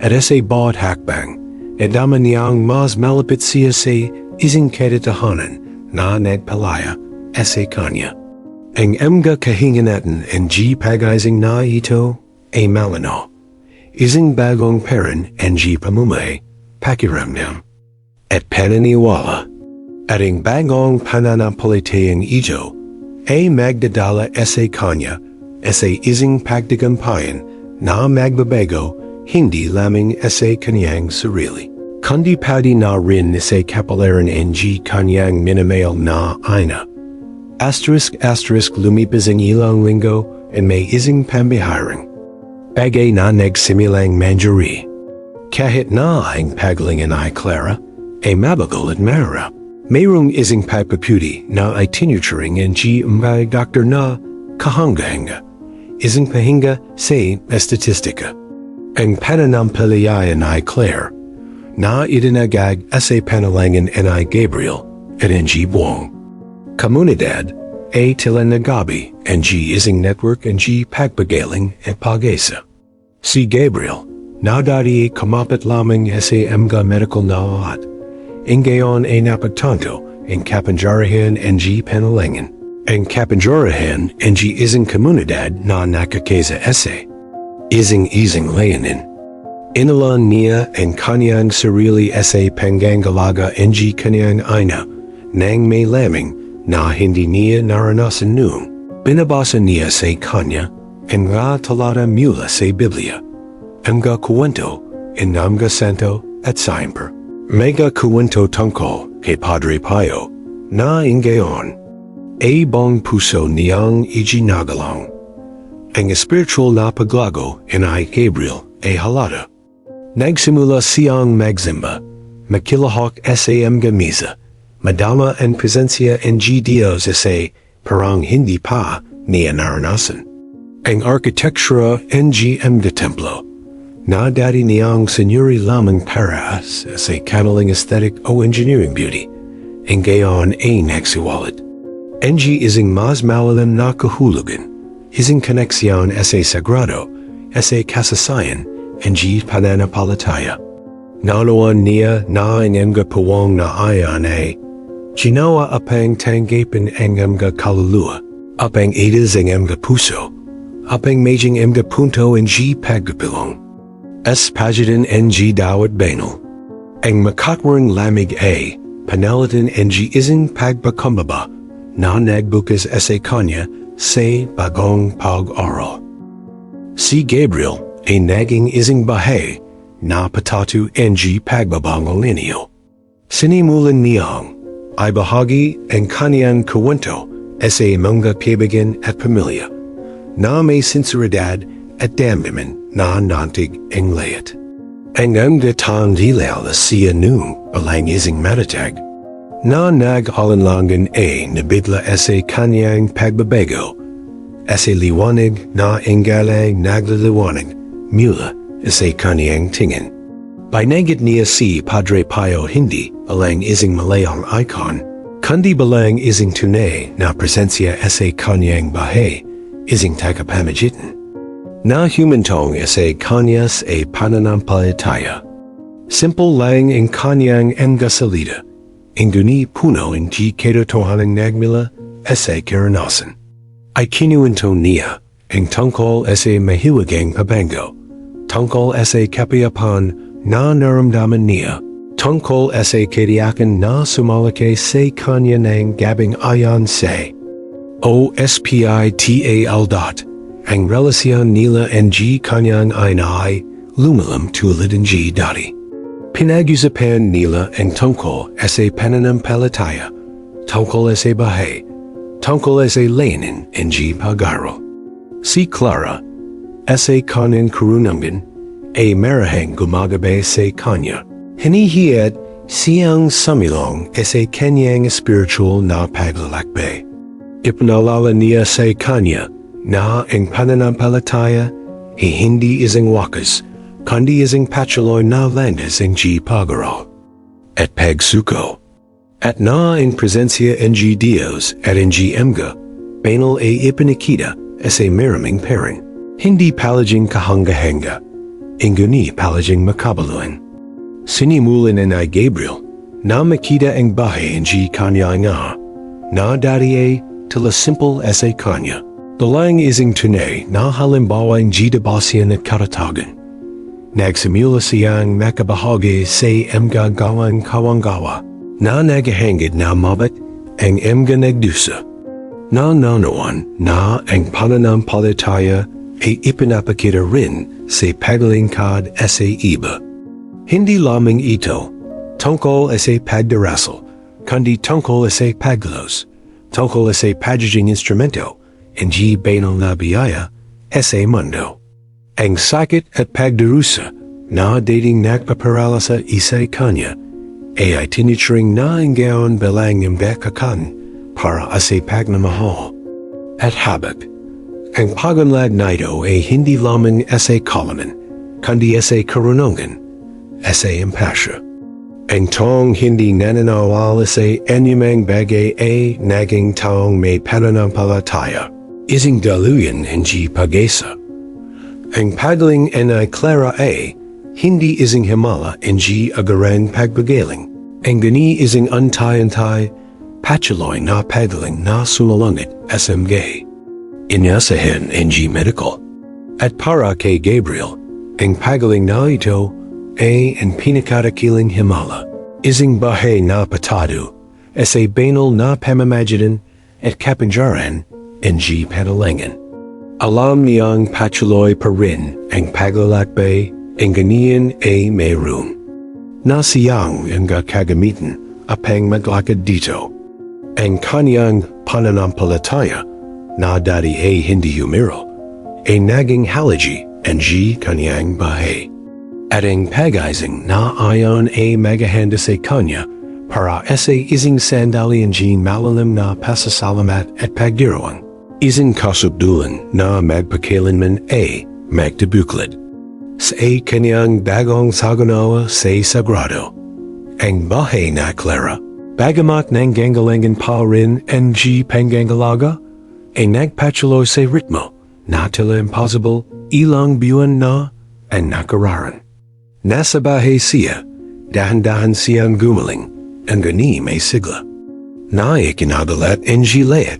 at sa bawat hakbang, nadama niyang mas malapit siya sa isang katatahanan na nagpalaya sa kanya. Ang mga kahinganatan ang pag-ising na ito ay malino, isang bagong parang ang pamumuhay, pakiramdam, at paniniwala. At ang bagong pananampalatayang ito ay magdadala sa kanya sa isang pagtagumpayan na magbabago hindi lamang sa kanyang sarili, kundi pati na rin sa kapalaran ng kanyang minamail na ina. ** lumipas ang ilang linggo at may isang pambiharang bagay na nagsimulang manjari. Kahit na ang paglingan ay Clara ay mabagal at mahirap, mayroong isang pagpaputi na ay tinuturing ng may doktor na kahanga-hanga, isang pahinga sa estatistika. Ang pananampalataya ay Claire, na idinagag sa panalangin ay Gabriel at ang buong komunidad ay tila nagabi ang isang network ang pagpagaling at pag-asa. Si Gabriel, na dati kumapit lamang sa mga medical na lahat, ang gayon ay napagtanto ang kapangyarihan ng panalangin. Ang kapangyarihan ng isang komunidad na nakakasa sa isang layunin. Inalan niya ang kanyang sarili sa panggangalaga ng kanyang ina nang may lamang na hindi niya naranasan noon. Binabasa niya sa kanya ang mga talata mula sa Biblia, ang mga kuwento ng mga santo at sainter. Mega kuwento tungkol kay Padre Pio na ingayon ay buong puso niyang iginagalang. Ang spiritual na paglago ay Gabriel ay halata. Nagsimula siyang magsimba, makilahok sa mga misa, madama ang presensya ng Diyos sa parang hindi pa niya naranasan. Ang arkitektura ng mga templo, na dati niyang senyori lamang para sa kanilang aesthetic o engineering beauty, ang gayon ay nagsiwalat. Ang isang mas malalim na kahulugan, isang koneksyon sa sagrado, sa kasasayan, ang pananampalataya. Naluan niya na ang mga puwang na ayan ay ginawa apang tanggapin ang mga kaluluwa, apang idas ang mga puso, apang majing mga punto ang pagpilong. Pagitan ng dawat banal. Ang makatwarang lamig ay panalitan ng isang pagpakumbaba na nagbukas sa kanya sa bagong pag-aral. Si Gabriel ay naging isang bahay na patatu ng pagbabangal ninyo. Sinimulan niyang ay bahagi ang kanyang kuwento sa mga kaibigan at pamilya na may sinseridad at damdamin na nantig ang layat. Ang datang dilaw siya nung alang isang matatag na nag-alinlangan ay nabidla sa kanyang pagbabago sa liwanag na inggalay nagliliwanag mula sa kanyang tingin. Binanggit niya si Padre Pio hindi alang isang malayang icon, kundi balang isang tunay na presensya sa kanyang bahay, isang tagapamagitan. Na humantong sa kanyas ay pananampalataya. Simple lang ang kanyang mga salita, inguni puno hindi katotohanang nagmula sa karanasan. Ay kinuwento niya ang tungkol sa mahiwagang pabango, tungkol sa kapayapan na naramdaman niya, tungkol sa katiyakan na sumalaki sa kanya ng gabing ayon sa ospital. Ang relasyon nila ng kanyang ay lumalam tulad ng dati. Pinag-usapan nila ang tungkol sa pananampalataya, tungkol sa buhay, tungkol sa layunin ng pag-aaral. Si Clara, sa kanyang karunungan, ay marahang gumagabi sa kanya. Hinihiyat siyang sumilong sa kanyang spiritual na paglalakbay. Ipinalala niya sa kanya na ang pananampalataya ay hindi isang wakas, kundi isang patuloy na landas ng pag-aaral at pagsuko. At na ang presensya ng Diyos at ng mga banal ay ipinakita sa maraming parang, hindi palaging kahanga-hanga, inguni palaging makabaluan. Sinimulan na Gabriel na makita ang bahay ng kanya nga, na dati ay tila simple sa kanya. Dalang isang tunay na halimbawa ng debasyan at karatagan. Nagsimula siyang makabahagi sa mga gawang kawanggawa na naghahangad na mabat ang mga nagdusa. Na nanawan na ang pananampalataya ay ipinapakita rin sa paglingkad sa iba. Hindi lamang ito tungkol sa pagdarasal, kundi tungkol sa paglos, tungkol sa pagiging instrumento ng banal na biyaya sa mundo. Ang sakit at pagdarusa na dating nagpaparala sa isa kanya ay tinituring na ang gaon bilang imbekakan para sa pagmamahal. At habang ang pagunlad na ito ay hindi lamang sa kalaman, kundi sa karunungan, sa impasya. Ang taong hindi nananawala sa anumang bagay ay naging taong may pananampalataya, isang daluyan ng pag-asa. Ang pagling na Clara ay hindi isang himala ng agarang pagbagaling. Ang gani isang antay-antay, patuloy na pagling na sumalangit SMG. Inasahin ng medical. At para kay Gabriel, ang pagling na ito ay ang pinakadakiling himala, isang bahay na patado, sa banal na pamamagitan at kapangyarihan ng Panalangin. Alam niyang patuloy pa rin ang paglalakbay, ang ganiyan ay mayroon. Na siyang ang kagamitan apang maglakad dito. Ang kanyang pananampalataya na dati ay hindi humiro, ay naging halaji ang kanyang bahay. At ang pag-ising na ayon ay magahanda sa kanya para sa isang sandali ang malalim na pasasalamat at pagdirawang. Isang kasubdulan na magpakailanman ay magdebuklad. Sa kanyang bagong saganawa sa sagrado, ang bahay na Clara, bagamat nang ganggalangan pa rin ang panggangalaga, ay nagpatuloy sa ritmo na tila impossible ilang buwan na ang nakararan. Nasa bahay siya, dahan-dahan siyang gumaling, ang gani may sigla. Na ikinadalat ang layat.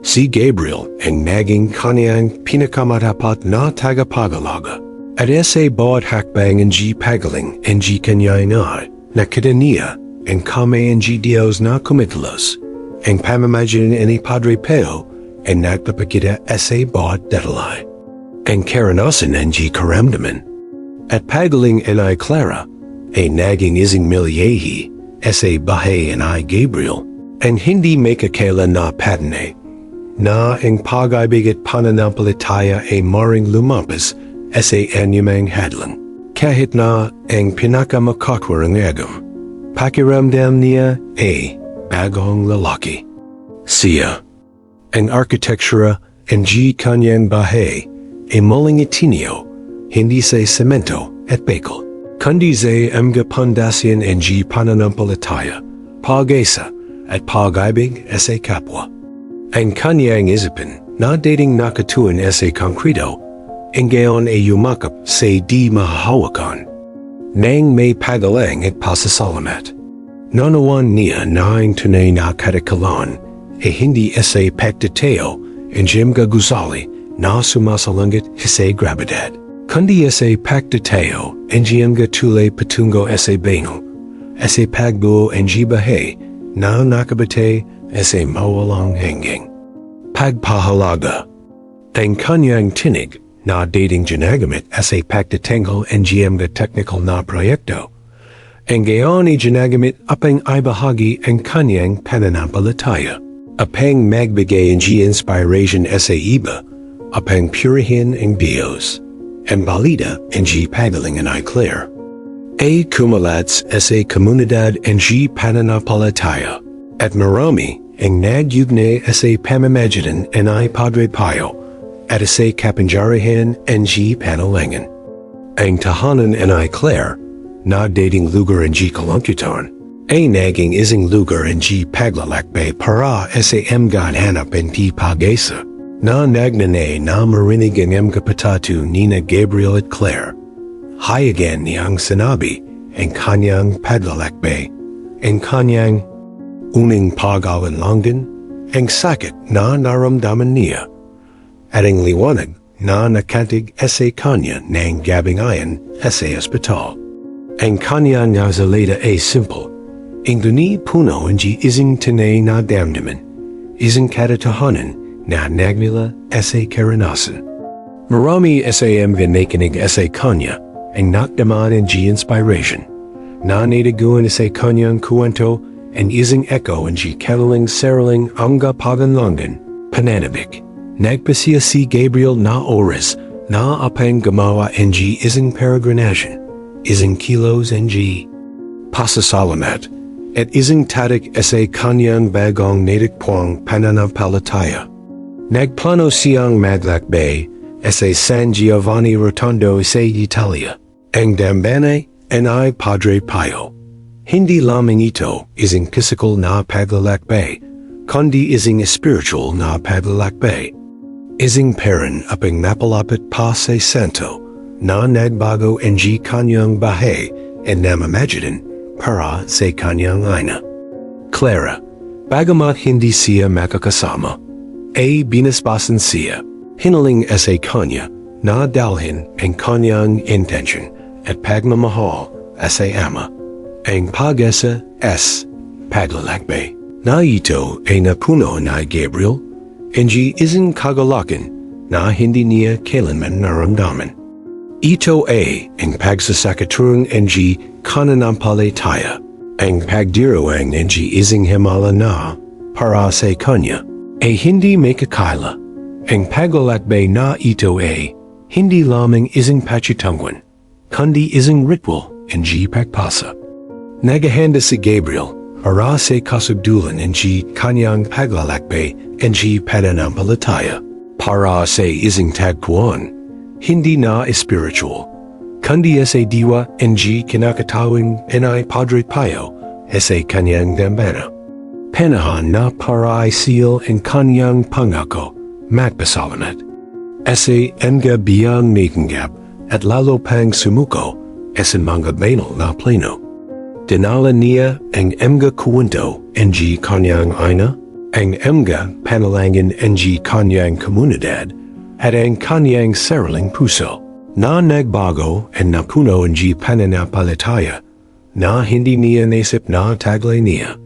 Si Gabriel ang naging kanyang pinakamatapat na tagapagalaga. At sa bawat hakbang ang pagaling ang kanyay na nakita ang kamay ang Diyos na kumitalos, ang pamamagitan ni Padre Pio ang nagpapakita sa bawat detalye. Ang karanasan ang karamdaman. At pagaling ay Clara ay naging isang milyahi sa bahay ay Gabriel ang hindi may kakailan na patanay na ang pag-ibig at pananampalataya ay maring lumampas sa anumang hadlang. Kahit na ang pinakamakatwarang agam, pakiramdam niya ay bagong lalaki. Siya, ang arkitektura ang kanyang bahay ay muling itinyo, hindi sa semento at bakal, kundi sa mga pundasyon ang pananampalataya, pag-asa at pag-ibig sa kapwa. Ang kanyang isipin na dating nakatuon sa konkreto, ang gayon ay yumakap sa di mahahawakan, nang may pagalang at pasasalamat. Nanawan niya na ang tunay na katakalan ay hindi sa pagtateo ang mga gusali na sumasalangit hise gravidad. Kundi ese pagtateo, engiamga tule patungo ese beno, ese pagbuo engibahe, na nakabate, ese mawalang hanging. Pagpahalaga. Ang kanyang tinig, na dating ginagamit ese pagtatango engiamga technical na proyekto. Ang gayon ginagamit apang ibahagi ang kanyang pananampalataya. Apang magbigay ng inspiration sa iba, apang purihin ang Diyos, ang balida ang pagaling ang clear. Kumalats sa komunidad ang pananampalataya, at marami ang nagyugne sa pamamagitan ang Padre Pio, at sa kapangyarihan ang Panalangin. Ang tahanan ang clear, na dating lugar ang kalangkutan, ay naging isang lugar ang paglalakbay para sa hanap ang pagesa, na nagnanay na marinig ang kapatatu nina Gabriel at Claire. Hayagan niyang sinabi ang kanyang paglalakbay, ang kanyang uning pag-alinlangan, ang sakit na naramdaman niya, at ang liwanag na nakantig sa kanya ng gabingayan sa ospital. Ang kanyang nazalita ay simple. Ang duni puno ang isang tanay na damdaman, isang katatahanan na nagmula sa karanasan. Marami sa nakikinig sa kanya ang nakdaman ang inspiration, na natiguan sa kanyang kuwento ang isang echo ang kanilang saraling angga paganlangan, pananabik. Nagpasiya si Gabriel na oras na apang gumawa ang isang peregrinasyon, isang kilos ang pasasalamat, at isang tatak sa kanyang bagong natikpong pananampalataya. Nagplano siyang maglakbay sa San Giovanni Rotondo sa Italia. Ang dambanay ay Padre Pio. Hindi lamang ito isang physical na paglalakbay, kundi isang spiritual na paglalakbay. Isang parang apang napalapit pa sa santo, na nagbago ang kanyang bahay at namamagitan para sa kanyang ina. Clara, bagamat hindi siya makakasama, ay binasbasan siya, hinaling sa kanya na dalhin ang kanyang intention at pagmamahal sa ama. Ang pag-asa paglalakbay, na ito ay napuno na Gabriel, ang isang kagalakan na hindi niya kailanman naramdaman. Ito ay ang pagsasakaturang ng pananampalataya, ang pagdirawang ng isang himala na para sa kanya ay hindi may kakaila. Ang paglalakbay na ito ay hindi lamang isang pachitangwan, kundi isang ritual ng pagpasa. Nagahanda si Gabriel para sa kasugdulan ng kanyang paglalakbay ng pananampalataya para sa isang tagpuan. Hindi na spiritual, kundi sa diwa ng kinakatawang ay Padre Pio sa kanyang dambana. Panahon na para isil ang kanyang pangako, magpasalamat. Sa mga biyang nakanggap at lalo pang sumuko sa mga banal na plano. Dinala niya ang mga kuwento ng kanyang ina, ang mga panalangin ng kanyang komunidad, at ang kanyang sariling puso, na nagbago at napuno ang pananampalataya, na hindi niya naisip na taglay niya.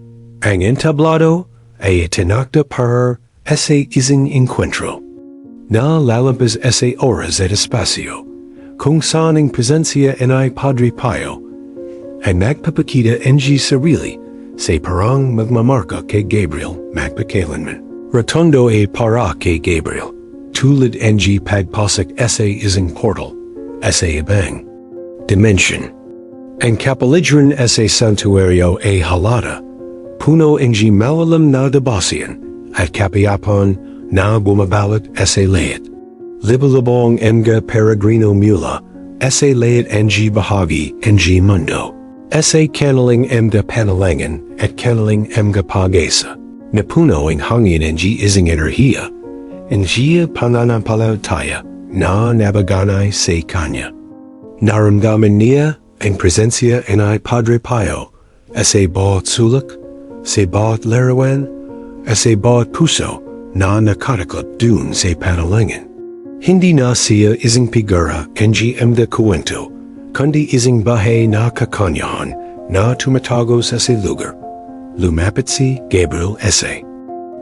Ang entablado ay itinakda para sa isang encuentro, na lalampas sa oras at espasyo, kung saan ang presensya ay Padre Pio, ay magpapakita ang sarili sa parang magmamarka kay Gabriel magpakailanman. Rotondo ay para kay Gabriel, tulad ng pagpasok sa isang portal, sa ibang dimension. Ang kapaligiran sa santuario ay halata, puno ng malalam na debasyan at kapayapaan na bumabalot sa layat. Libalabong mga peregrino mula sa layat ng bahagi ng mundo. Sa kanilang mga panalangin at kanilang mga pag-asa, na puno ang hangin ng isang enerhiya, ang pananampalataya na nabaganay sa kanya. Naramdaman niya ang presensya ng Padre Pio sa bawat sulak, sa bawat larawan, sa bawat puso na nakataklap dun sa panalangin. Hindi na siya isang figura ng Kuwento, kundi isang bahay na kakanyahan na tumatago sa lugar. Lumapit si Gabriel S.A.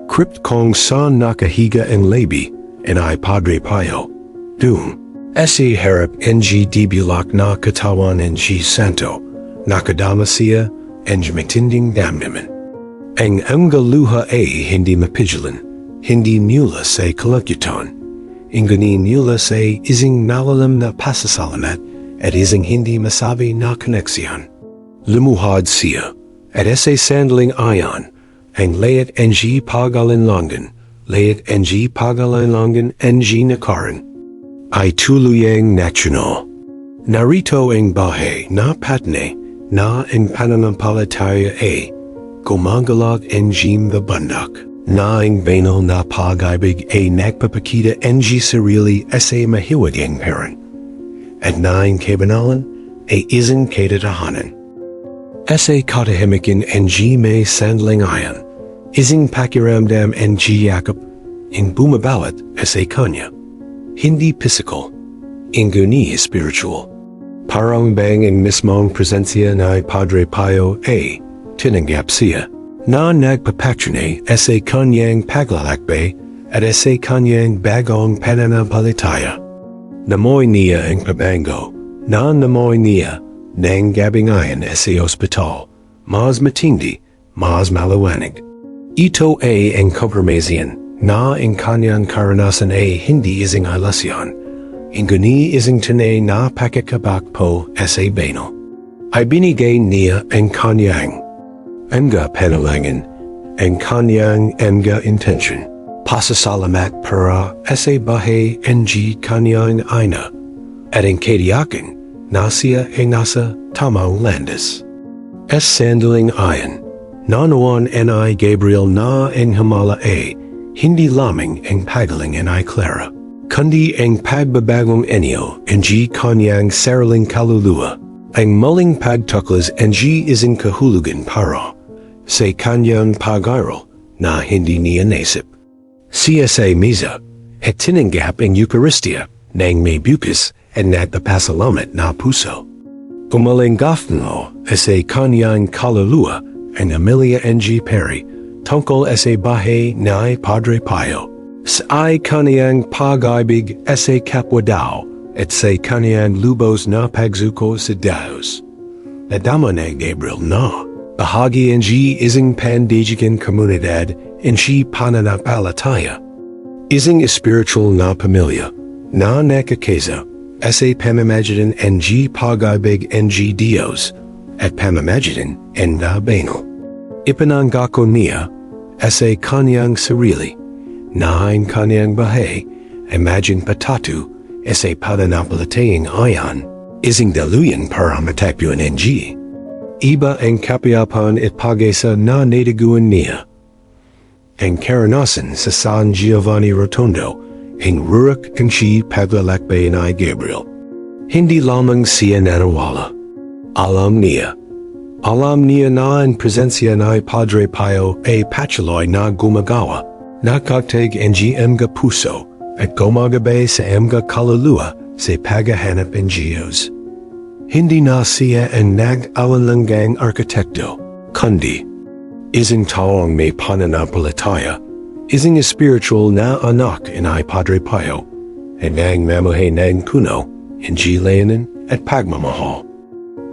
Crypt kong saan nakahiga ang labi, ay Padre Pio. Doon, S.A. harap ng dibulak na katawan ng Santo, nakadama siya ng matinding damdamin. Ang luha ay hindi mapigilan, hindi mula sa kalagitnaan. Ingani mula sa isang nalalam na pasasalamat at isang hindi masabi na koneksyon. Lumuhad siya at sa sandaling ayan, ang layat ng pag-alinlangan, layat ng pag-alinlangan ng nakaran, ay tuluyang national. Narito ang bahay na patne na ang Pananampalataya ay gumagalag ng mabandak. Na ang banal na pag-ibig ay nagpapakita ng sarili sa mahiwagang parent. At na ang kabanalan ay isang katatahanan. Sa katahimikan ng may sandaling ayan, isang pakiramdam ng yakap ang bumabalot sa kanya. Hindi physical, inguni spiritual. Parang bang ang mismong presensya na Padre Pio ay tinanggap siya. Na nagpapatrone sa kanyang paglalakbay at sa kanyang bagong pananampalataya. Namoy niya ang pabango, na namoy niya ng gabingayan sa ospital, mas matindi, mas malawanig. Ito ay ang confirmation na ang kanyang karanasan ay hindi isang alasyon, inguni isang tunay na pakikabakpo sa banal. Ay binigay niya ang kanyang panalangin, ang kanyang intention. Pasasalamat para sa bahay ng kanyang ina, at ang katiyakan na siya ay nasa tamang landas. Sandaling ayan, nanawan ni Gabriel na ang himala ay hindi lamang ang pagaling ni Clara, kundi ang pagbabagong inyo ng kanyang sariling kaluluwa, ang muling pagtuklas ng isang kahulugan para sa kanyang pag-aral na hindi niya naisip. Siya sa misa at tinanggap ang Eucharistia ng may bukas at nagpapasalamat na puso. Kumalinggafno sa kanyang kaluluwa ang Amelia N.G. Perry tungkol sa bahay na Padre Pio. Sa kanyang pag-ibig sa kapwa daw at sa kanyang lubos na pagsuko sa Diyos. Nadama ni Gabriel na bahagi ng isang pandijigan komunidad ng Pananampalataya. Isang spiritual na pamilya na nakakisa sa pamamagitan ng pag-ibig ng Diyos at pamamagitan ng banal. Ipinanggako niya sa kanyang sarili na ang kanyang bahay ay maging patatu sa pananampalatayang ayan, isang daluyan para matakbuhan ng Iba ang kapayapan at pag-asa na natiguan niya. Ang karanasan sa San Giovanni Rotondo, ang rurak kang paglalakbay ni Gabriel. Hindi lamang siya nanawala. Alam niya na ang presensya ni Padre Pio ay patuloy na gumagawa, nakagtag ang mga puso at gumagabay sa mga kaluluwa sa paghahanap ng Diyos. Hindi na siya ang nag-awalangang arkitekto, kundi isang taong may pananampalataya, isang spiritual na anak ni Padre Pio, at ang mamuhay ng kuno, ng layanan at pagmamahal.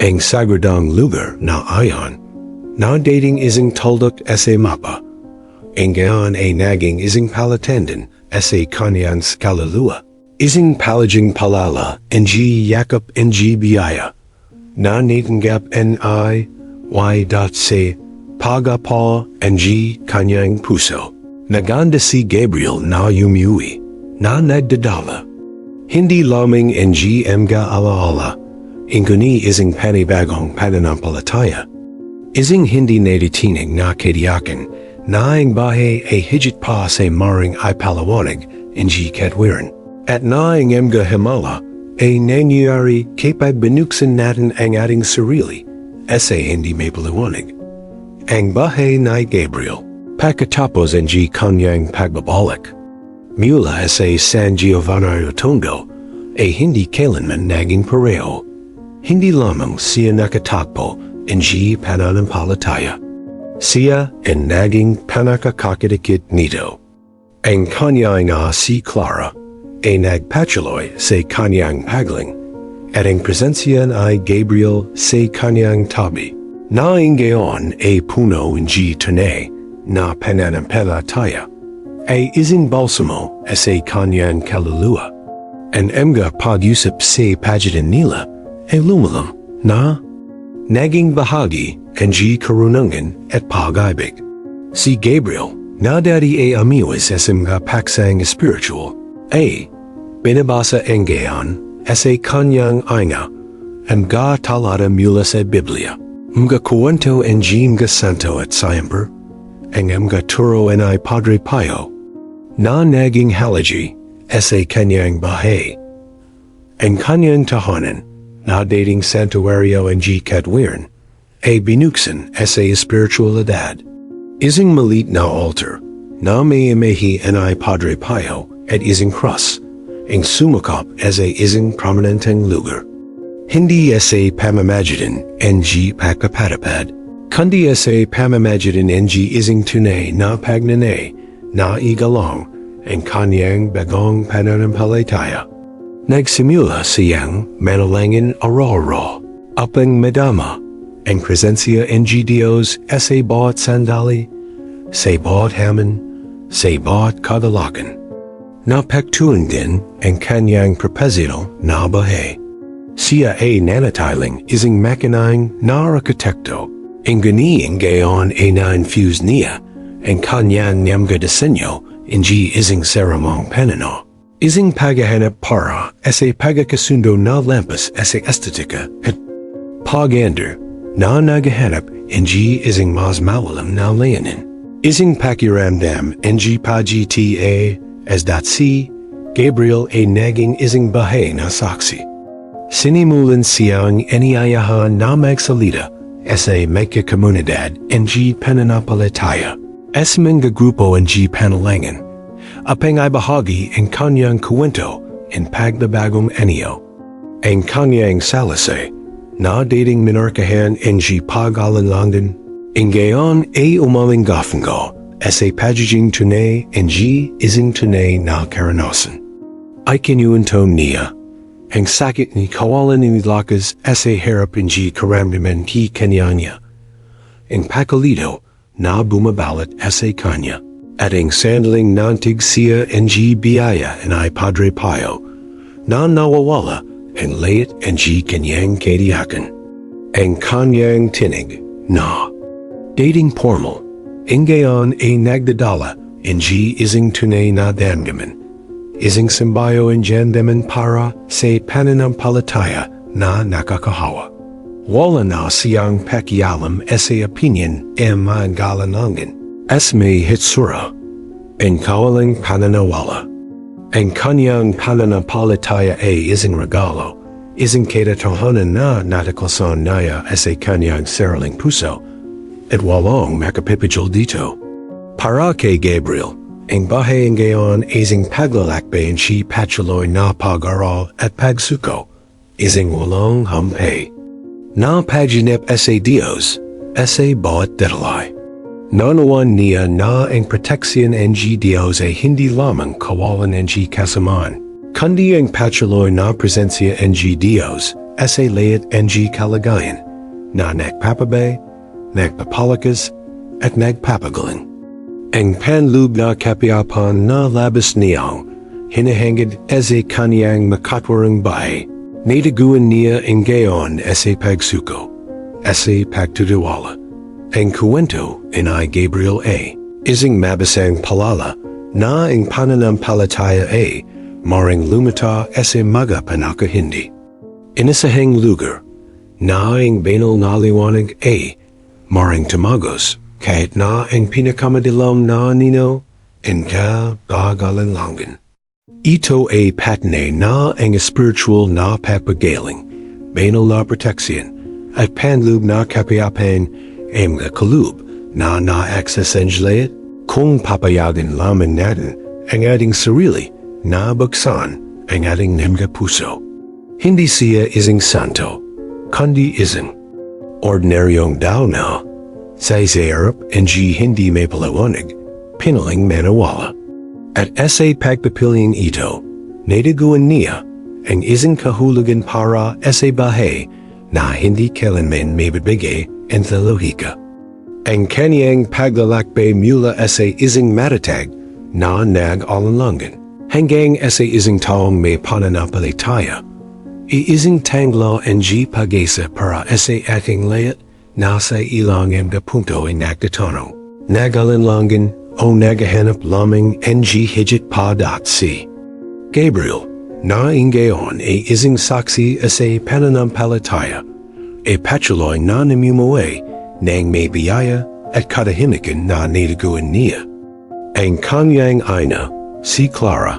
Ang sagradang lugar na ayan, na dating isang tuldok sa mapa, ang gayon ay naging isang palatandaan sa kanyang kaluluwa. Isang palaging palala ng yakap ng biyaya na natanggap sa pagapa ng kanyang puso. Naganda si Gabriel na yumuwi, na nagdadala. Hindi lamang ng mga alaala, inguni isang panibagong pananampalataya. Isang hindi natitinig na katiyakan na ang bahay ay higit pa sa maring ay palawanig ng katwiran. At na ang mga himala ay nangyari kapag binuksan natin ang ating sarili sa hindi may paliwanag. Ang bahay ni Gabriel, pagkatapos ng kanyang pagbabalik, Mula sa San Giovanni Rotondo, hindi kailanman naging pareho. Hindi lamang siya nakatakbo ng Pananampalataya. Siya ang naging panakakakidikit nito. Ang kanyang si Clara ay nagpatuloy sa kanyang pagling at ang presensya ay Gabriel sa kanyang tabi. Naingayon ay puno ng tunay na pananampalataya ay isang balsamo sa kanyang kaluluwa. Ang mga pag-usap sa pagitan nila ay lumalam na naging bahagi ng karunungan at pag-ibig. Si Gabriel na dati ay amiwas sa mga paksang spiritual ay binabasa ang gayon sa kanyang ainga ang mga talata mula sa Biblia. Mga kuwento ang mga santo at siyempre ang mga turo ay Padre Pio na naging halaji sa kanyang bahay. Ang kanyang tahanan na dating santuario ang katwiran ay binuksan sa espiritualidad. Isang maliit na altar na may imahe ay Padre Pio at isang cross ang sumakop sa isang prominenteng lugar. Hindi sa pamamagitan ng pagpapatupad, kundi sa pamamagitan ng isang tunay na pagnanay na igalang ang kanyang bagong pananampalataya. Nagsimula siyang manalangin araw-araw upang madama ang presensya ng Diyos sa bawat sandali, sa bawat hamon, sa bawat kadalakan. Napagtuan din ang kanyang propósito na buhay. Siya ay nanatiling isang makinang na arkitekto. Ang ganiyang gayon ay na-infuse niya ang kanyang mga disenyo hindi isang seramong pananaw. Isang paghahanap para sa pagkakasundo na lampas sa estetika at pag-andar na naghahanap hindi isang mas mawalang na layanin. Isang pakiramdam hindi pagta as that si Gabriel ay naging isang bahay na saksi. Sinimulan siyang iniayahan na magsalita sa mga komunidad ng Pananampalataya. Sa mga grupo ng Panalangin, apang ay bahagi ang kanyang kuwento in pagbabagong anyo. Ang kanyang salasay na dating minarkahan ng pag-alanlangan, ang gayon ay umalinggapan ko sa pagiging tunay ng isang tunay na karanasan. Ay kinuwento niya ang sakit ni kawalan ni lakas sa harap ng karamdaman ni kanyanya. Ang pakalito na bumabalot sa kanya. At ang sandaling nantig siya ng biyaya ay Padre Pio na nawawala ang layat ng kanyang kadiyakan. Ang kanyang tinig na dating formal, ang gayon ay nagdadala ng isang tunay na damdaman. Isang simbayo ang damdaman para sa pananampalataya na nakakahawa. Wala na siyang pakialam sa opinion mga galanangan. As may hitsura, ang kawalang pananawala. Ang kanyang pananampalataya ay isang regalo, isang katotohanan na natakasan niya sa kanyang sariling puso, at walang makapipigil dito. Para kay Gabriel, ang bahay ngayon ay isang paglalakbay ng patuloy na pag-aral at pagsuko, isang walang hampay. Na paginip sa Diyos, sa bawat detalye. Nanawan niya na ang proteksyon ng Diyos ay hindi lamang kawalan ng kasamaan, kundi ang patuloy na presensya ng Diyos sa layat ng kalagayan na nagpapabay, nagpapalakas, at nagpapagaling. Ang panloob na kapiyapan na labas niyang hinahangad sa kanyang makatwarang bahay, nataguan niya ang gayon sa pagsuko, sa pagtutiwala. Ang kuwento ay Gabriel A. Isang mabasang palala na ang pananampalataya ay maring lumita sa mga panakahindi. Inasahang lugar na ang banal na liwanag ay maring tumagos kahit na ang pinakamadilam na nino ang kagalanlangan. Ito ay patne na ang spiritual na pagpagaling, banal na proteksyon, at panloob na kapiyapan ay mga kaloob na na-access ang layat kung papayagan lamang natin ang ating sarili na buksan ang ating mga puso. Hindi siya isang santo, kundi isang ordinaryong tao na sa harap hindi may paliwanag, pinaling manawala. At sa pagpipiliang ito, natiguan niya ang isang kahulugan para sa bahay na hindi kailanman maibibigay ang lohika. Ang kaniyang paglalakbay mula sa isang matatag na nag-alinlangan hanggang sa isang taong may pananampalataya, isang tanglo ang pag-asa para sa aking layat na sa ilang mga punto ay nagtatanong, nag-alinlangan o naghahanap lamang ng higit pa si Gabriel na ingayon ay isang saksi sa pananampalataya, ay patuloy na namumuhay ng may biyaya at katahimikan na natiguan niya. Ang kanyang ina, si Clara,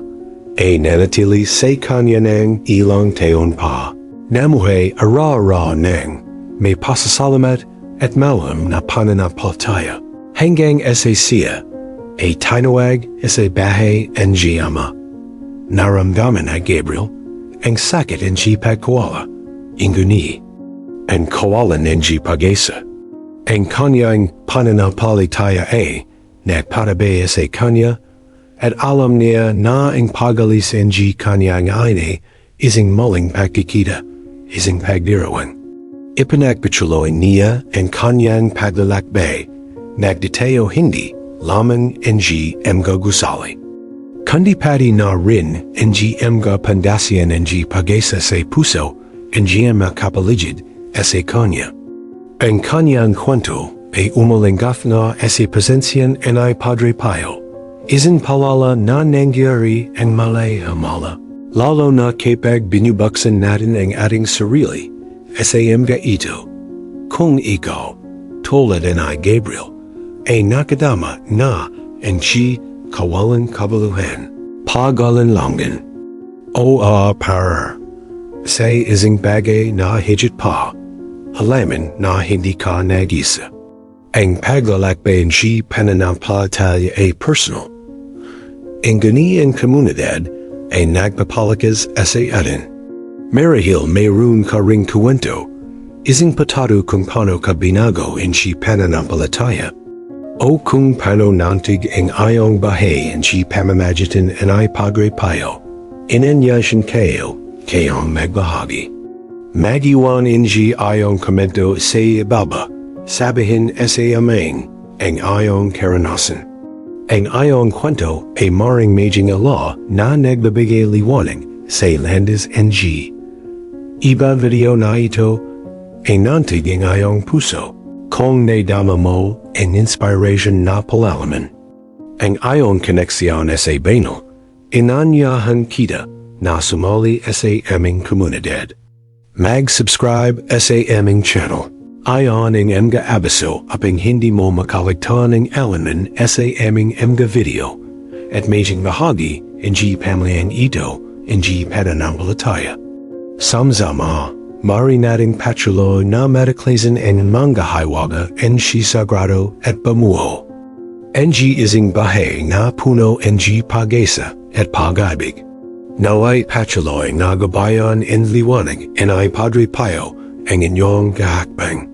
ay nanatili sa kanya ng ilang taon pa, namuhay ara-ara ng may pasasalamat at malam na pananampalataya, hanggang sa siya ay tinawag sa bahay ng ama. Naramdaman na Gabriel ang sakit ng pagkawala, inguni, ang kawalan ng pag-asa. Ang kanyang pananampalataya ay nagpatabay sa kanya at alam niya na ang pagalis ng kanyang ina isang maling pagkikita, isang pagdirawan. Ipinagpatuloy niya ang kanyang paglalakbay, nagdetayo hindi lamang ng mga gusali. Kundi pati na rin ng mga pandasyan ng pag-asa sa puso ng mga kapaligid sa kanya. Ang kanyang kwento ay umalinggaf na sa presensyan ng Padre Pio, isang palala na nangyari ang malay-amala, lalo na kapag binubuksan natin ang ating sarili sa mga ito. Kung ikaw, tulad ng Gabriel, ay nakadama na ang kawalan kabuluhan, pag-alinlangan, o para sa isang bagay na higit pa, alamin na hindi ka nag-isa. Ang paglalakbay ng pananampalataya ay personal. Ang ganiyang komunidad ay nagpapalakas sa atin. Marahil mayroon ka ring kuwento, isang patado kung paano ka binago ng pananampalataya, o kung paano nantig ang iyong bahay ng pamamagitan ng Padre Pio, inanyasin kayo kayong magbahagi. Mag-iwan iyong komento sa ibaba, sabihin sa aming ang iyong karanasan. Ang iyong kwento ay maring maging ala na nagbibigay liwanag sa landas ng iba video na ito ay nantig ang iyong puso kung nadama mo ang inspiration na palalaman. Ang iyong koneksyon sa banal, inanyahan kita na sumali sa aming komunidad. Mag-subscribe sa aming channel. Ayon ang mga abiso apang hindi mo makaligtaan ng alanman sa aming mga video at maging bahagi ng pamilyan ito ng pananampalataya. Samsama, mari nating patuloy na madaklasan ang mga hiwaga ng sagrado at pamuho. Ng isang bahay na puno ng pag-asa at pag-ibig. Naway patuloy na gabayan in liwanag ng Padre Pio ang inyong kahakbang.